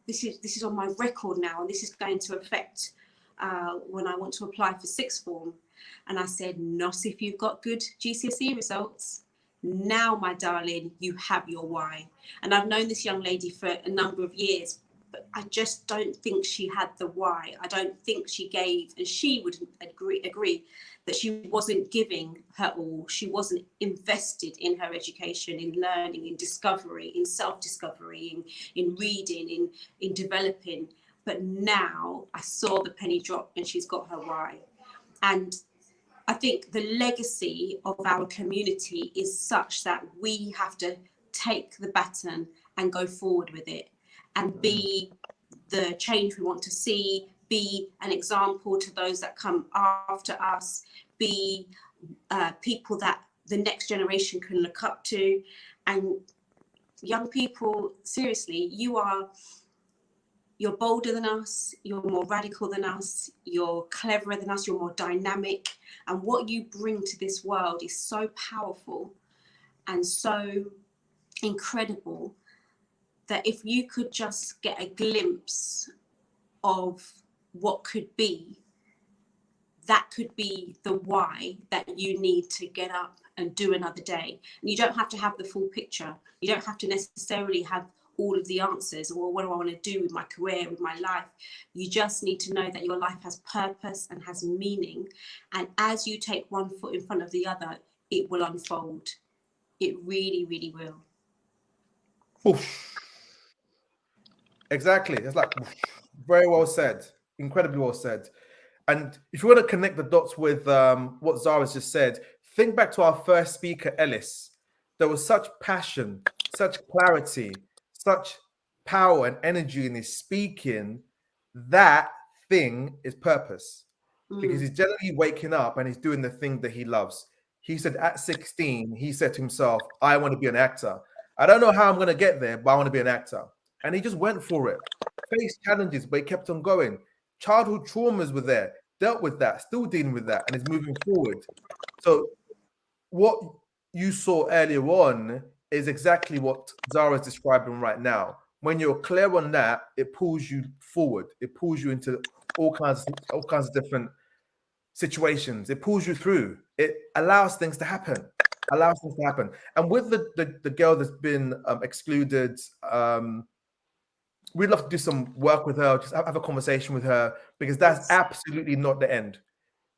this is on my record now, and this is going to affect when I want to apply for sixth form. And I said, not if you've got good GCSE results. Now, my darling, you have your why. And I've known this young lady for a number of years, but I just don't think she had the why. I don't think she gave, and she would agree that she wasn't giving her all. She wasn't invested in her education, in learning, in discovery, in self-discovery, in reading, in developing. But now I saw the penny drop and she's got her why. And I think the legacy of our community is such that we have to take the baton and go forward with it and be the change we want to see, be an example to those that come after us, be people that the next generation can look up to. And young people, seriously, you're bolder than us, you're more radical than us, you're cleverer than us, you're more dynamic. And what you bring to this world is so powerful and so incredible that if you could just get a glimpse of what could be, that could be the why that you need to get up and do another day. And you don't have to have the full picture. You don't have to necessarily have all of the answers, or what do I want to do with my career, with my life. You just need to know that your life has purpose and has meaning. And as you take one foot in front of the other, it will unfold. It really, really will. Oof. Exactly. It's like very well said. Incredibly well said. And if you want to connect the dots with what Zara's just said, think back to our first speaker, Ellis. There was such passion, such clarity, such power and energy in his speaking. That thing is purpose, because he's generally waking up and he's doing the thing that he loves. He said at 16, he said to himself, I want to be an actor. I don't know how I'm going to get there, but I want to be an actor. And he just went for it, faced challenges, but he kept on going. Childhood traumas were there, dealt with that, still dealing with that, and is moving forward. So what you saw earlier on is exactly what Zara is describing right now. When you're clear on that, it pulls you forward. It pulls you into all kinds of different situations. It pulls you through. It allows things to happen. And with the girl that's been excluded, we'd love to do some work with her, just have a conversation with her, because that's absolutely not the end.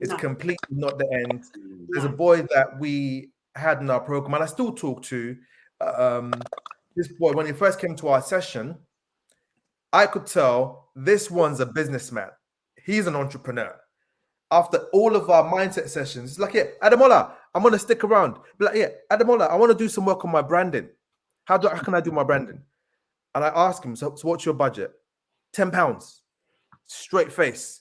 It's completely not the end. There's a boy that we had in our program, and I still talk to, this boy, when he first came to our session, I could tell this one's a businessman. He's an entrepreneur. After all of our mindset sessions, it's like, yeah, Ademola, I'm gonna stick around. Be like, yeah, Ademola, I want to do some work on my branding. How can I do my branding? And I ask him, so what's your budget? £10. Straight face.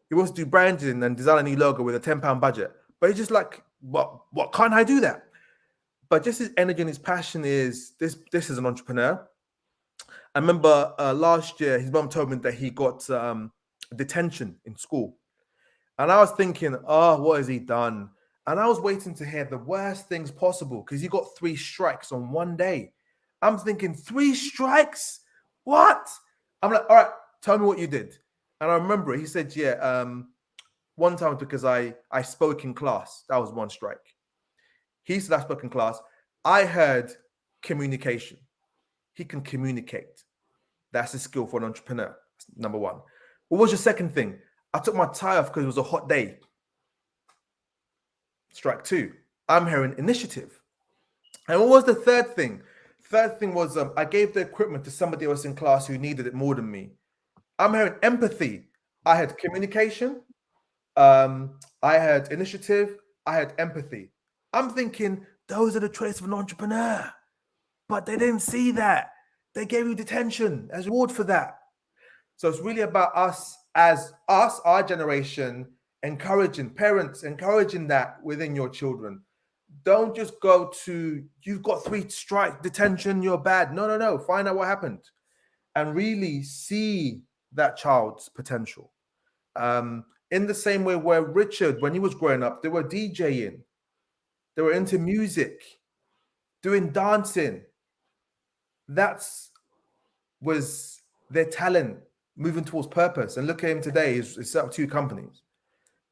He wants to do branding and design a new logo with a £10 budget. But he's just like, what can't I do that? But just his energy and his passion is this is an entrepreneur. I remember last year, his mom told me that he got detention in school. And I was thinking, oh, what has he done? And I was waiting to hear the worst things possible because he got 3 strikes on one day. I'm thinking, 3 strikes? What? I'm like, all right, tell me what you did. And I remember he said, yeah, one time because I spoke in class. That was 1 strike. He said I spoke in class. I heard communication. He can communicate. That's a skill for an entrepreneur. Number 1. What was your second thing? I took my tie off because it was a hot day. Strike 2. I'm hearing initiative. And what was the third thing? Third thing was I gave the equipment to somebody else in class who needed it more than me. I'm hearing empathy. I had communication. I had initiative. I had empathy. I'm thinking those are the traits of an entrepreneur. But they didn't see that. They gave you detention as reward for that. So it's really about us, our generation, encouraging parents, encouraging that within your children. Don't just go to, you've got 3 strike, detention, you're bad. No. Find out what happened and really see that child's potential. In the same way where Richard, when he was growing up, they were DJing. They were into music, doing dancing. Was their talent moving towards purpose. And look at him today, he's set up 2 companies.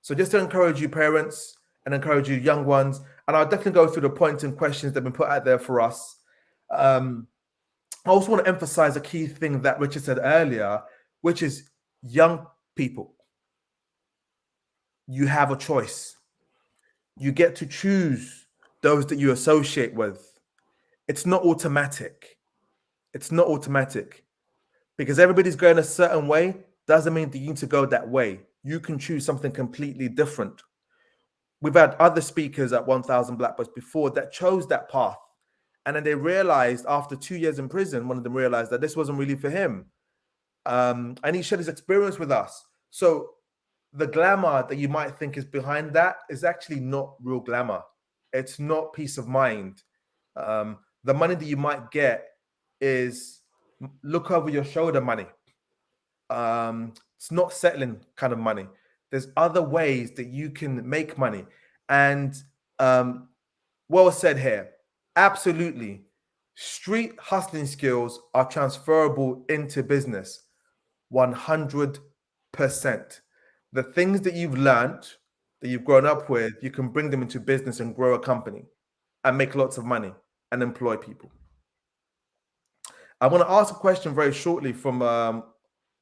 So just to encourage you parents and encourage you young ones, and I'll definitely go through the points and questions that have been put out there for us. I also want to emphasize a key thing that Richard said earlier, which is young people. You have a choice. You get to choose those that you associate with. It's not automatic. It's not automatic. Because everybody's going a certain way doesn't mean that you need to go that way. You can choose something completely different. We've had other speakers at 1000 Black Boys before that chose that path. And then they realized after 2 years in prison, one of them realized that this wasn't really for him. And he shared his experience with us. So the glamour that you might think is behind that is actually not real glamour. It's not peace of mind. The money that you might get is look over your shoulder money. It's not settling kind of money. There's other ways that you can make money. And well said here. Absolutely. Street hustling skills are transferable into business. 100%. The things that you've learned, that you've grown up with, you can bring them into business and grow a company and make lots of money and employ people. I want to ask a question very shortly from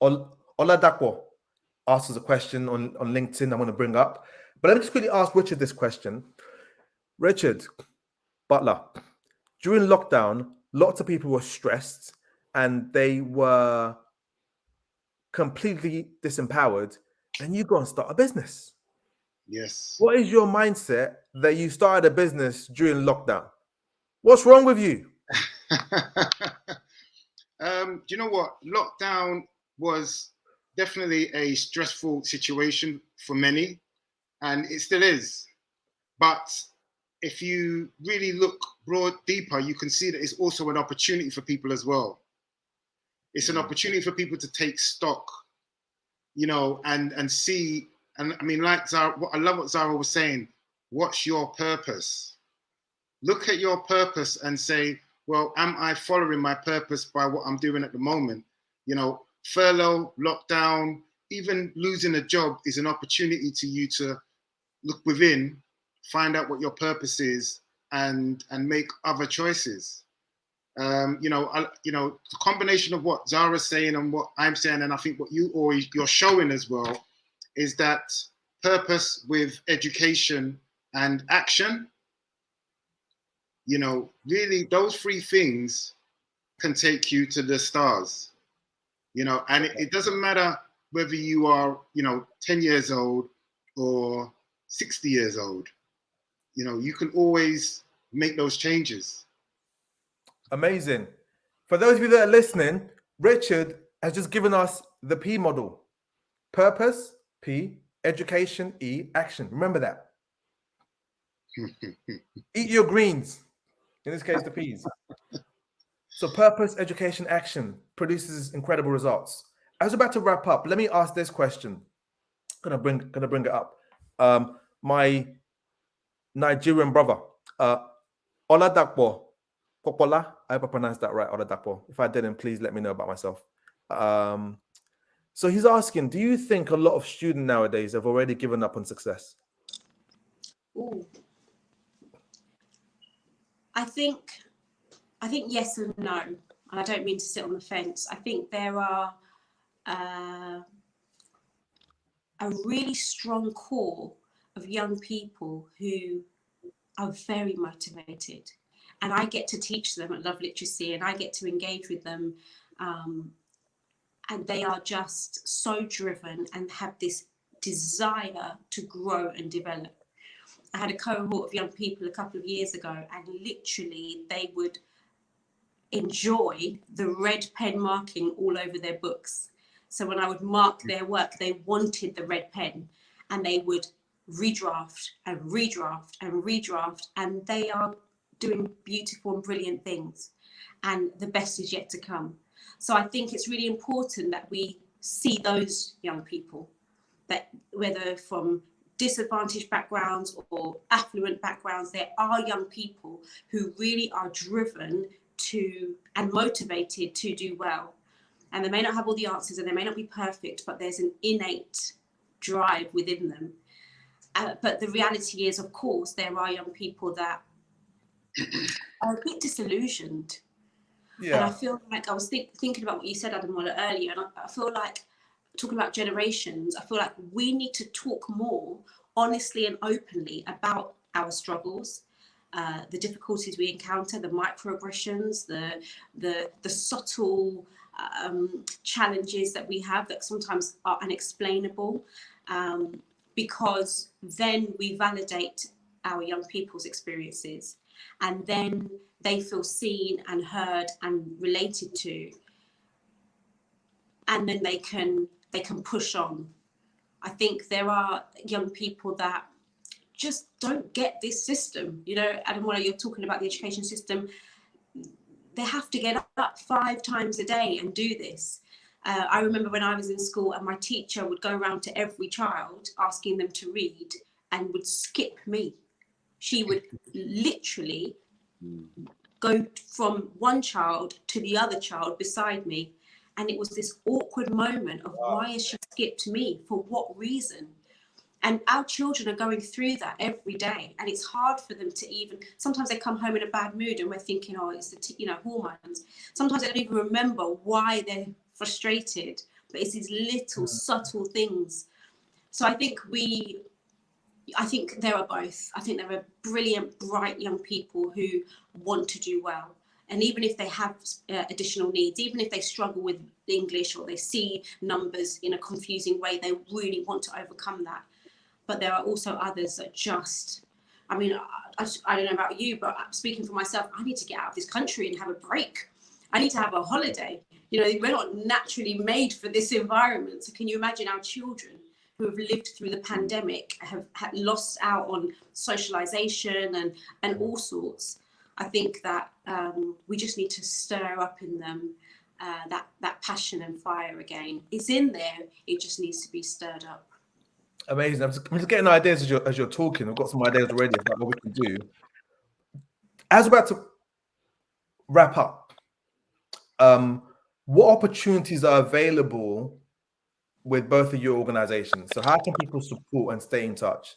Oladapo. Asked us a question on LinkedIn I want to bring up. But let me just quickly ask Richard this question. Richard Butler, during lockdown, lots of people were stressed and they were completely disempowered. And you go and start a business. Yes. What is your mindset that you started a business during lockdown? What's wrong with you? Do you know what? Lockdown was definitely a stressful situation for many, and it still is. But if you really look deeper, you can see that it's also an opportunity for people as well. It's an opportunity for people to take stock, and see. And I mean, like Zara, I love what Zara was saying. What's your purpose? Look at your purpose and say, well, am I following my purpose by what I'm doing at the moment? Furlough, lockdown, even losing a job is an opportunity to you to look within, find out what your purpose is, and make other choices. The combination of what Zara's saying and what I'm saying, and I think what you're showing as well, is that purpose with education and action. Really, those 3 things can take you to the stars, and it doesn't matter whether you are, 10 years old or 60 years old, you can always make those changes. Amazing. For those of you that are listening, Richard has just given us the P model. Purpose, P, education, E, action. Remember that. Eat your greens. In this case, the P's. So purpose, education, action produces incredible results. I was about to wrap up. Let me ask this question. Gonna bring it up. My Nigerian brother, Oladapo Popola. I hope I pronounced that right, Oladapo. If I didn't, please let me know about myself. So he's asking, do you think a lot of students nowadays have already given up on success? Ooh. I think yes and no. And I don't mean to sit on the fence. I think there are a really strong core of young people who are very motivated. And I get to teach them at Love Literacy, and I get to engage with them. And they are just so driven and have this desire to grow and develop. I had a cohort of young people a couple of years ago, and literally they would enjoy the red pen marking all over their books. So when I would mark their work, they wanted the red pen, and they would redraft and redraft and redraft, and they are doing beautiful and brilliant things, and the best is yet to come. So I think it's really important that we see those young people, that whether from disadvantaged backgrounds or affluent backgrounds, there are young people who really are driven to and motivated to do well. And they may not have all the answers and they may not be perfect, but there's an innate drive within them. But the reality is, of course, there are young people that are a bit disillusioned. Yeah. And I feel like I was thinking about what you said, Ademola, earlier, and I feel like, talking about generations, I feel like we need to talk more honestly and openly about our struggles, the difficulties we encounter, the microaggressions, the subtle challenges that we have that sometimes are unexplainable, because then we validate our young people's experiences, and then they feel seen and heard and related to, and then they can push on. I think there are young people that just don't get this system. Ademola, you're talking about the education system. They have to get up 5 times a day and do this. I remember when I was in school and my teacher would go around to every child asking them to read and would skip me. She would literally go from one child to the other child beside me. And it was this awkward moment of, why has she skipped me? For what reason? And our children are going through that every day. And it's hard for them to even, sometimes they come home in a bad mood and we're thinking, oh, it's the hormones. Sometimes they don't even remember why they're frustrated, but it's these little subtle things. So I think there are both. I think there are brilliant, bright young people who want to do well. And even if they have additional needs, even if they struggle with English or they see numbers in a confusing way, they really want to overcome that. But there are also others that just, I don't know about you, but speaking for myself, I need to get out of this country and have a break. I need to have a holiday. We're not naturally made for this environment. So can you imagine our children who have lived through the pandemic, have lost out on socialization and all sorts? I think that we just need to stir up in them that passion and fire again. It's in there. It just needs to be stirred up. Amazing. I'm just getting ideas as you're talking. I've got some ideas already about what we can do. As we're about to wrap up, what opportunities are available with both of your organizations? So how can people support and stay in touch?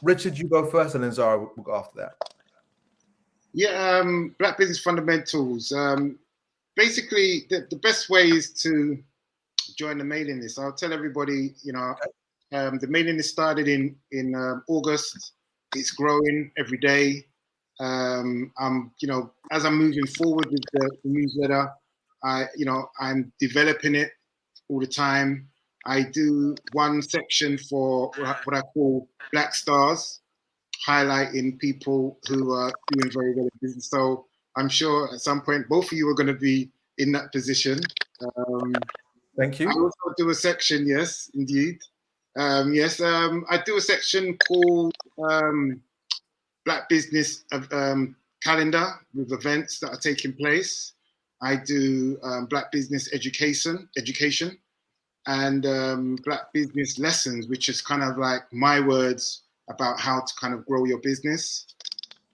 Richard, you go first, and then Zara will go after that. Yeah, Black Business Fundamentals. Basically, the best way is to join the mailing list. I'll tell everybody, the mailing list started in August. It's growing every day. I'm, as I'm moving forward with the newsletter, I'm developing it all the time. I do one section for what I call Black Stars, highlighting people who are doing very well in business. So I'm sure at some point both of you are going to be in that position. Thank you. I also do a section, yes, indeed. I do a section called Black Business Calendar with events that are taking place. I do Black Business Education, and Black Business Lessons, which is kind of like my words about how to kind of grow your business.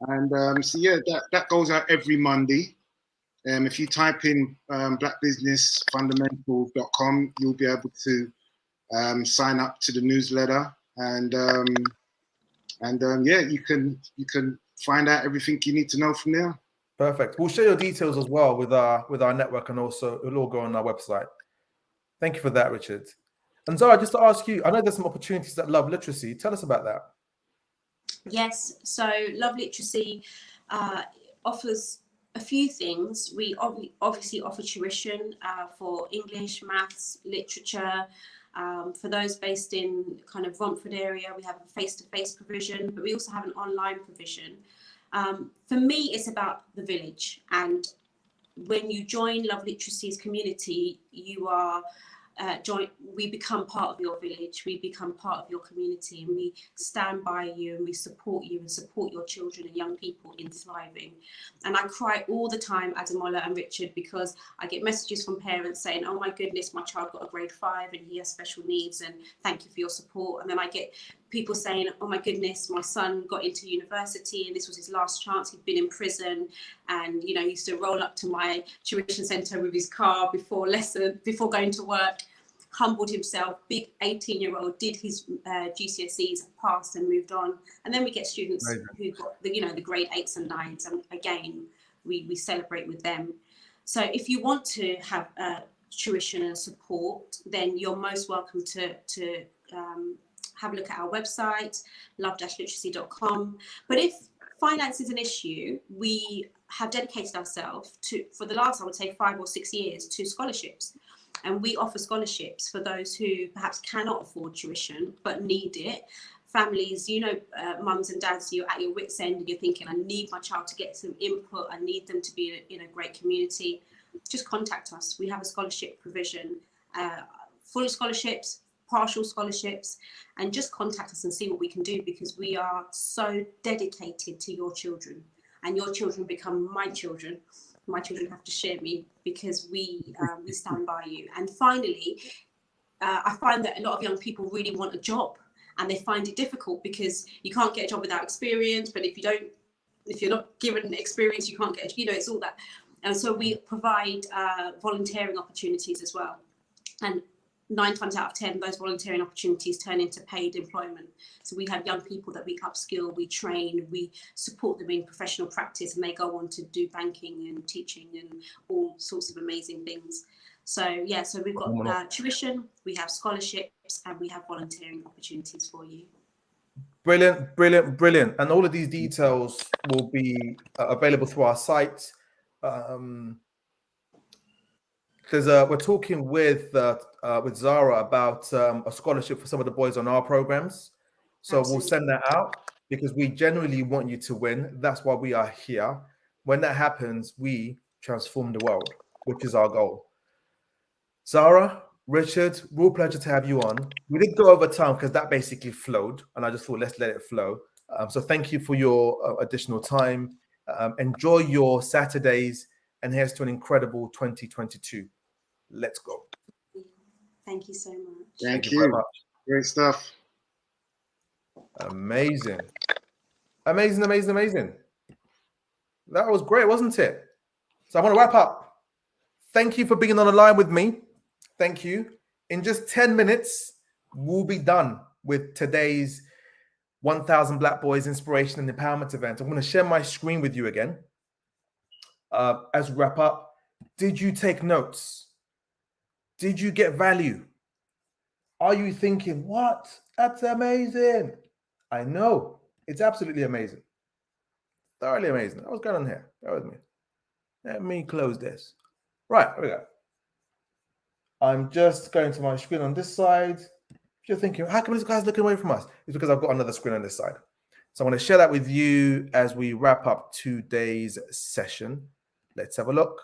And that goes out every Monday. If you type in blackbusinessfundamentals.com, you'll be able to sign up to the newsletter, and you can find out everything you need to know from there. Perfect. We'll share your details as well with our network, and also it'll all go on our website. Thank you for that, Richard. And Zara, just to ask you, I know there's some opportunities at Love Literacy. Tell us about that. Yes, so Love Literacy offers a few things. We obviously offer tuition for English, maths, literature. For those based in kind of Romford area, we have a face-to-face provision, but we also have an online provision. For me, it's about the village, and when you join Love Literacy's community, you are we become part of your village, we become part of your community, and we stand by you, and we support you and support your children and young people in thriving. And I cry all the time, Ademola and Richard, because I get messages from parents saying, oh my goodness, my child got a grade 5 and he has special needs, and thank you for your support. And then I get people saying, oh my goodness, my son got into university and this was his last chance. He'd been in prison, and he used to roll up to my tuition centre with his car before going to work, humbled himself, big 18-year-old, did his GCSEs, passed and moved on. And then we get students who got the grade 8s and 9s, and again we celebrate with them. So if you want to have tuition and support, then you're most welcome to have a look at our website, love-literacy.com. But if finance is an issue, we have dedicated ourselves for the last, I would say, 5 or 6 years to scholarships. And we offer scholarships for those who perhaps cannot afford tuition but need it. Families, mums and dads, you're at your wit's end and you're thinking, I need my child to get some input, I need them to be in a great community. Just contact us. We have a scholarship provision, full scholarships, partial scholarships, and just contact us and see what we can do, because we are so dedicated to your children, and your children become my children. My children have to share me, because we stand by you. And finally, I find that a lot of young people really want a job, and they find it difficult because you can't get a job without experience. But if you're not given experience, you can't get, it's all that. And so we provide volunteering opportunities as well. And 9 times out of 10, those volunteering opportunities turn into paid employment. So we have young people that we upskill, we train, we support them in professional practice, and they go on to do banking and teaching and all sorts of amazing things. So we've got tuition, we have scholarships, and we have volunteering opportunities for you. Brilliant, brilliant, brilliant. And all of these details will be available through our site. Because we're talking with Zara about a scholarship for some of the boys on our programs. So Absolutely. We'll send that out, because we genuinely want you to win. That's why we are here. When that happens, we transform the world, which is our goal. Zara, Richard, real pleasure to have you on. We did go over time because that basically flowed, and I just thought let's let it flow. So thank you for your additional time. Enjoy your Saturdays, and here's to an incredible 2022. Let's go. Thank you so much. Thank you very much. Great stuff. Amazing. Amazing, amazing, amazing. That was great, wasn't it? So I want to wrap up. Thank you for being on the line with me. Thank you. In just 10 minutes, we'll be done with today's 1000 Black Boys Inspiration and Empowerment event. I'm going to share my screen with you again. As we wrap up, did you take notes? Did you get value? Are you thinking, what? That's amazing. I know. It's absolutely amazing. Thoroughly amazing. What's going on here? Bear with me. Let me close this. Right, here we go. I'm just going to my screen on this side. If you're thinking, how come this guy's looking away from us? It's because I've got another screen on this side. So I'm going to share that with you as we wrap up today's session. Let's have a look.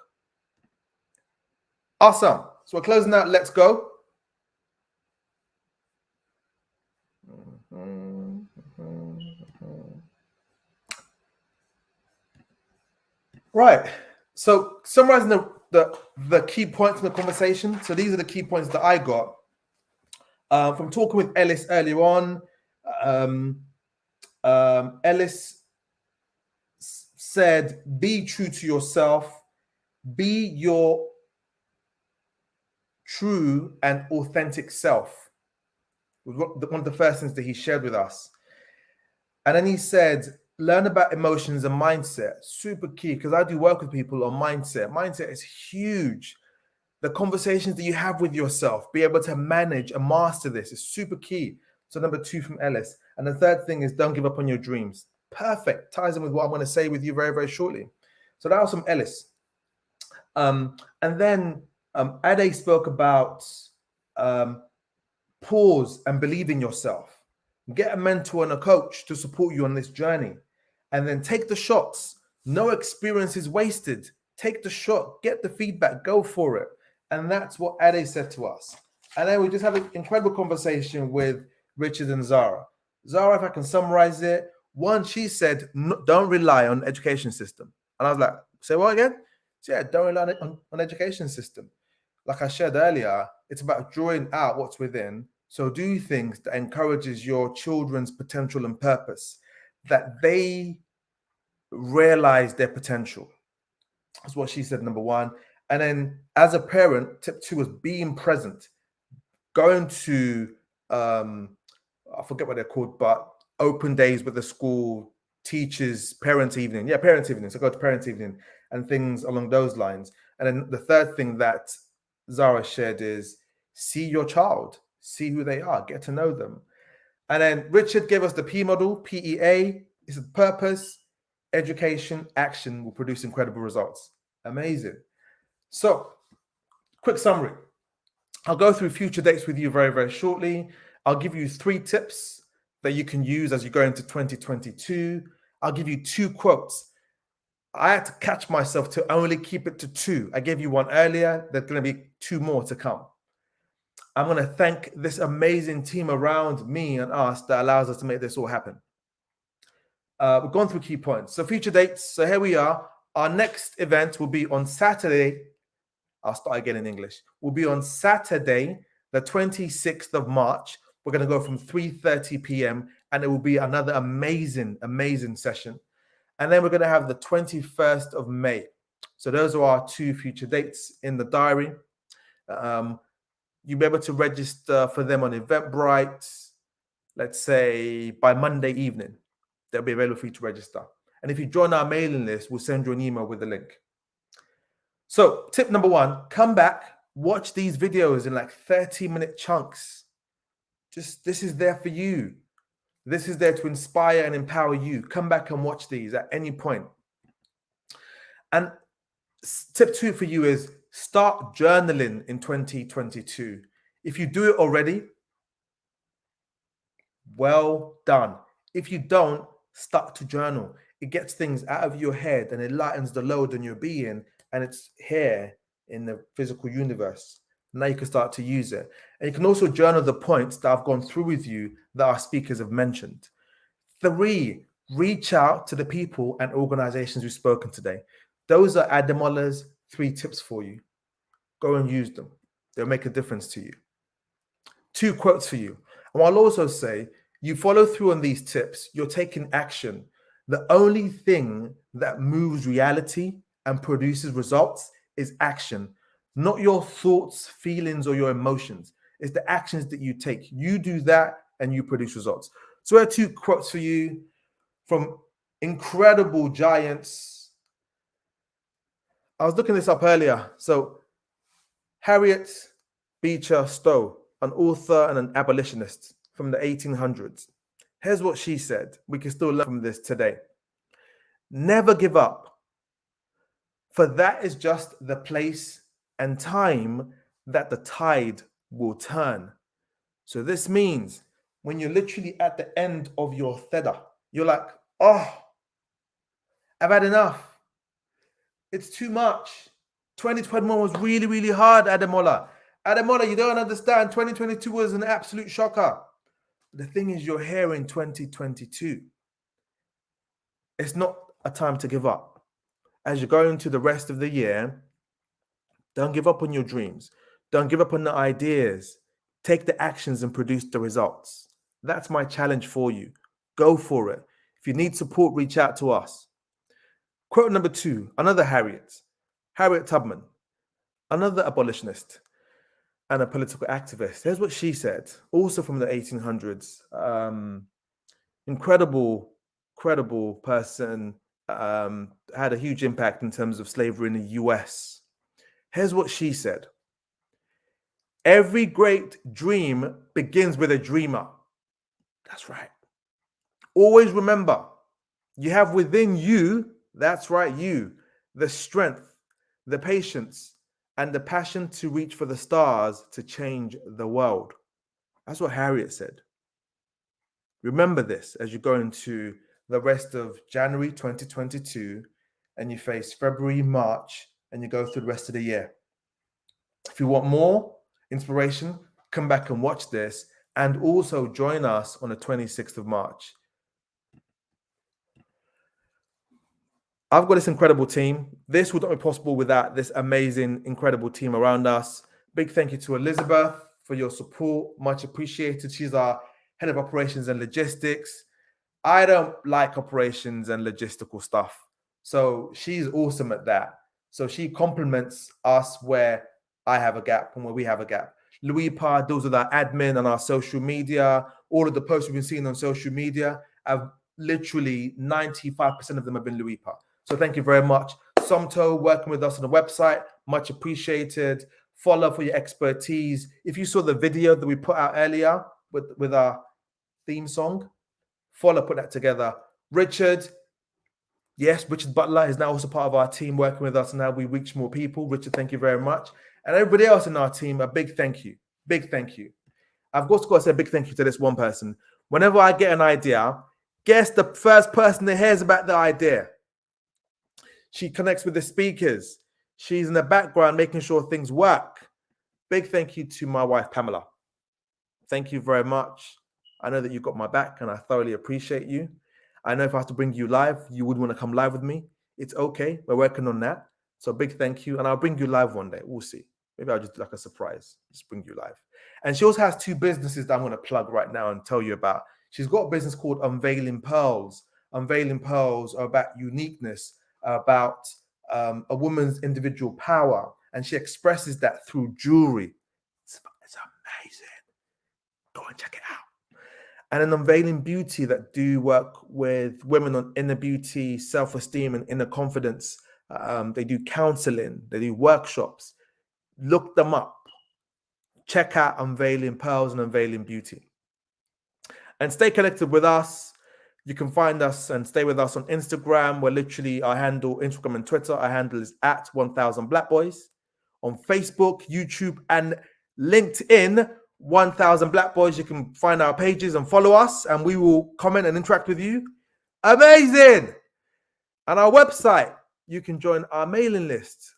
Awesome. So we're closing out. Let's go. Right. So summarizing the key points in the conversation. So these are the key points that I got from talking with Ellis earlier on. Ellis said, be true to yourself, be your true and authentic self. One of the first things that he shared with us. And then he said, learn about emotions and mindset. Super key, because I do work with people on mindset. Mindset is huge. The conversations that you have with yourself, be able to manage and master this is super key. So number 2 from Ellis. And the third thing is don't give up on your dreams. Perfect. Ties in with what I'm going to say with you very, very shortly. So that was from Ellis. And then Ade spoke about pause and believe in yourself. Get a mentor and a coach to support you on this journey. And then take the shots. No experience is wasted. Take the shot. Get the feedback. Go for it. And that's what Ade said to us. And then we just had an incredible conversation with Richard and Zara. Zara, if I can summarize it, one, she said, no, don't rely on education system. And I was like, say what again? So yeah, don't rely on education system. Like I shared earlier, it's about drawing out what's within. So do things that encourages your children's potential and purpose, that they realize their potential. That's what she said, number 1. And then as a parent, tip 2 was being present. Going to, I forget what they're called, but open days with the school, teachers, parent evening. Yeah, parent evening. So go to parent evening and things along those lines. And then the third thing that Zara shared is see your child, see who they are, get to know them. And then Richard gave us the P model, PEA. It's a purpose, education, action will produce incredible results. Amazing. So, quick summary. I'll go through future dates with you very, very shortly. I'll give you 3 tips that you can use as you go into 2022. I'll give you 2 quotes. I had to catch myself to only keep it to 2. I gave you one earlier. There's going to be 2 more to come. I'm going to thank this amazing team around me and us that allows us to make this all happen. We've gone through key points. So future dates. So here we are. Our next event will be on Saturday. I'll start again in English. Will be on Saturday, the 26th of March. We're going to go from 3:30 p.m. and it will be another amazing, amazing session. And then we're going to have the 21st of May. So those are our 2 future dates in the diary. You'll be able to register for them on Eventbrite, let's say by Monday evening. They'll be available for you to register. And if you join our mailing list, we'll send you an email with the link. So tip number 1, come back, watch these videos in like 30-minute chunks. This is there for you. This is there to inspire and empower you. Come back and watch these at any point. And tip 2 for you is start journaling in 2022. If you do it already, well done. If you don't, start to journal. It gets things out of your head and it lightens the load on your being, and it's here in the physical universe. Now you can start to use it. And you can also journal the points that I've gone through with you that our speakers have mentioned. 3, reach out to the people and organizations we've spoken today. Those are Ademola's 3 tips for you. Go and use them. They'll make a difference to you. 2 quotes for you. And I'll also say, you follow through on these tips, you're taking action. The only thing that moves reality and produces results is action, not your thoughts, feelings, or your emotions. It's the actions that you take. You do that and you produce results. So I have 2 quotes for you from incredible giants. I was looking this up earlier. So Harriet Beecher Stowe, an author and an abolitionist from the 1800s. Here's what she said. We can still learn from this today. Never give up, for that is just the place and time that the tide will turn. So this means when you're literally at the end of your theta, you're like, oh, I've had enough. It's too much. 2021 was really, really hard, Ademola. Ademola, you don't understand. 2022 was an absolute shocker. The thing is, you're here in 2022. It's not a time to give up. As you go into the rest of the year, don't give up on your dreams. Don't give up on the ideas. Take the actions and produce the results. That's my challenge for you. Go for it. If you need support, reach out to us. Quote number 2, another Harriet Tubman, another abolitionist and a political activist. Here's what she said, also from the 1800s. Incredible person, had a huge impact in terms of slavery in the US. Here's what she said. Every great dream begins with a dreamer. That's right. Always remember, you have within you, that's right, you, the strength, the patience, and the passion to reach for the stars to change the world. That's what Harriet said. Remember this as you go into the rest of January 2022 and you face February, March, and you go through the rest of the year. If you want more inspiration, come back and watch this and also join us on the 26th of March. I've got this incredible team. This would not be possible without this amazing, incredible team around us. Big thank you to Elizabeth for your support. Much appreciated. She's our head of operations and logistics. I don't like operations and logistical stuff. So she's awesome at that. So she complements us where I have a gap and where we have a gap. Louis Pa deals with our admin and our social media. All of the posts we've been seeing on social media, have literally 95% of them have been Louis Pa. So thank you very much. Somto working with us on the website, much appreciated. Follow for your expertise. If you saw the video that we put out earlier with our theme song, Follow put that together. Richard Butler is now also part of our team working with us. Now we reach more people. Richard, thank you very much. And everybody else in our team, a big thank you. Big thank you. I've also got to say a big thank you to this one person. Whenever I get an idea, guess the first person that hears about the idea. She connects with the speakers. She's in the background making sure things work. Big thank you to my wife, Pamela. Thank you very much. I know that you've got my back and I thoroughly appreciate you. I know if I have to bring you live, you would want to come live with me. It's okay. We're working on that. So big thank you. And I'll bring you live one day. We'll see. Maybe I'll just do like a surprise. Just bring you live. And she also has 2 businesses that I'm going to plug right now and tell you about. She's got a business called Unveiling Pearls. Unveiling Pearls are about uniqueness, about a woman's individual power. And she expresses that through jewelry. It's amazing. Go and check it out. And an Unveiling Beauty that do work with women on inner beauty, self-esteem, and inner confidence. They do counseling. They do workshops. Look them up. Check out Unveiling Pearls and Unveiling Beauty. And stay connected with us. You can find us and stay with us on Instagram. We're literally our handle, Instagram and Twitter. Our handle is at 1000 Black Boys. On Facebook, YouTube, and LinkedIn, 1000 Black Boys. You can find our pages and follow us, and we will comment and interact with you. Amazing. And our website, you can join our mailing list.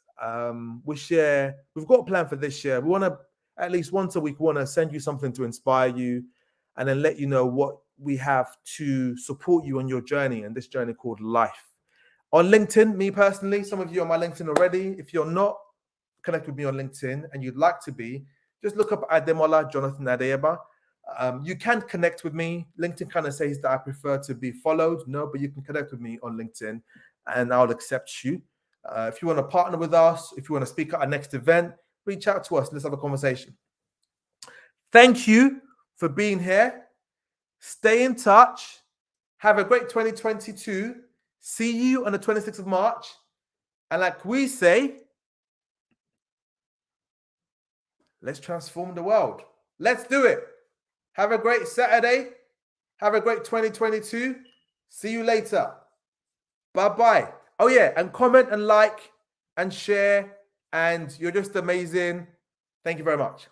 We've got a plan for this year. We want to, at least once a week, we want to send you something to inspire you and then let you know what we have to support you on your journey, and this journey called life. On LinkedIn, me personally, some of you are on my LinkedIn already. If you're not, connect with me on LinkedIn and you'd like to be, just look up Ademola Jonathan Adeyeba. You can connect with me. LinkedIn kind of says that I prefer to be followed. No, but you can connect with me on LinkedIn and I'll accept you. If you want to partner with us, if you want to speak at our next event, reach out to us. Let's have a conversation. Thank you for being here. Stay in touch. Have a great 2022. See you on the 26th of March. And like we say, let's transform the world. Let's do it. Have a great Saturday. Have a great 2022. See you later. Bye-bye. Oh, yeah, and comment and like and share. And you're just amazing. Thank you very much.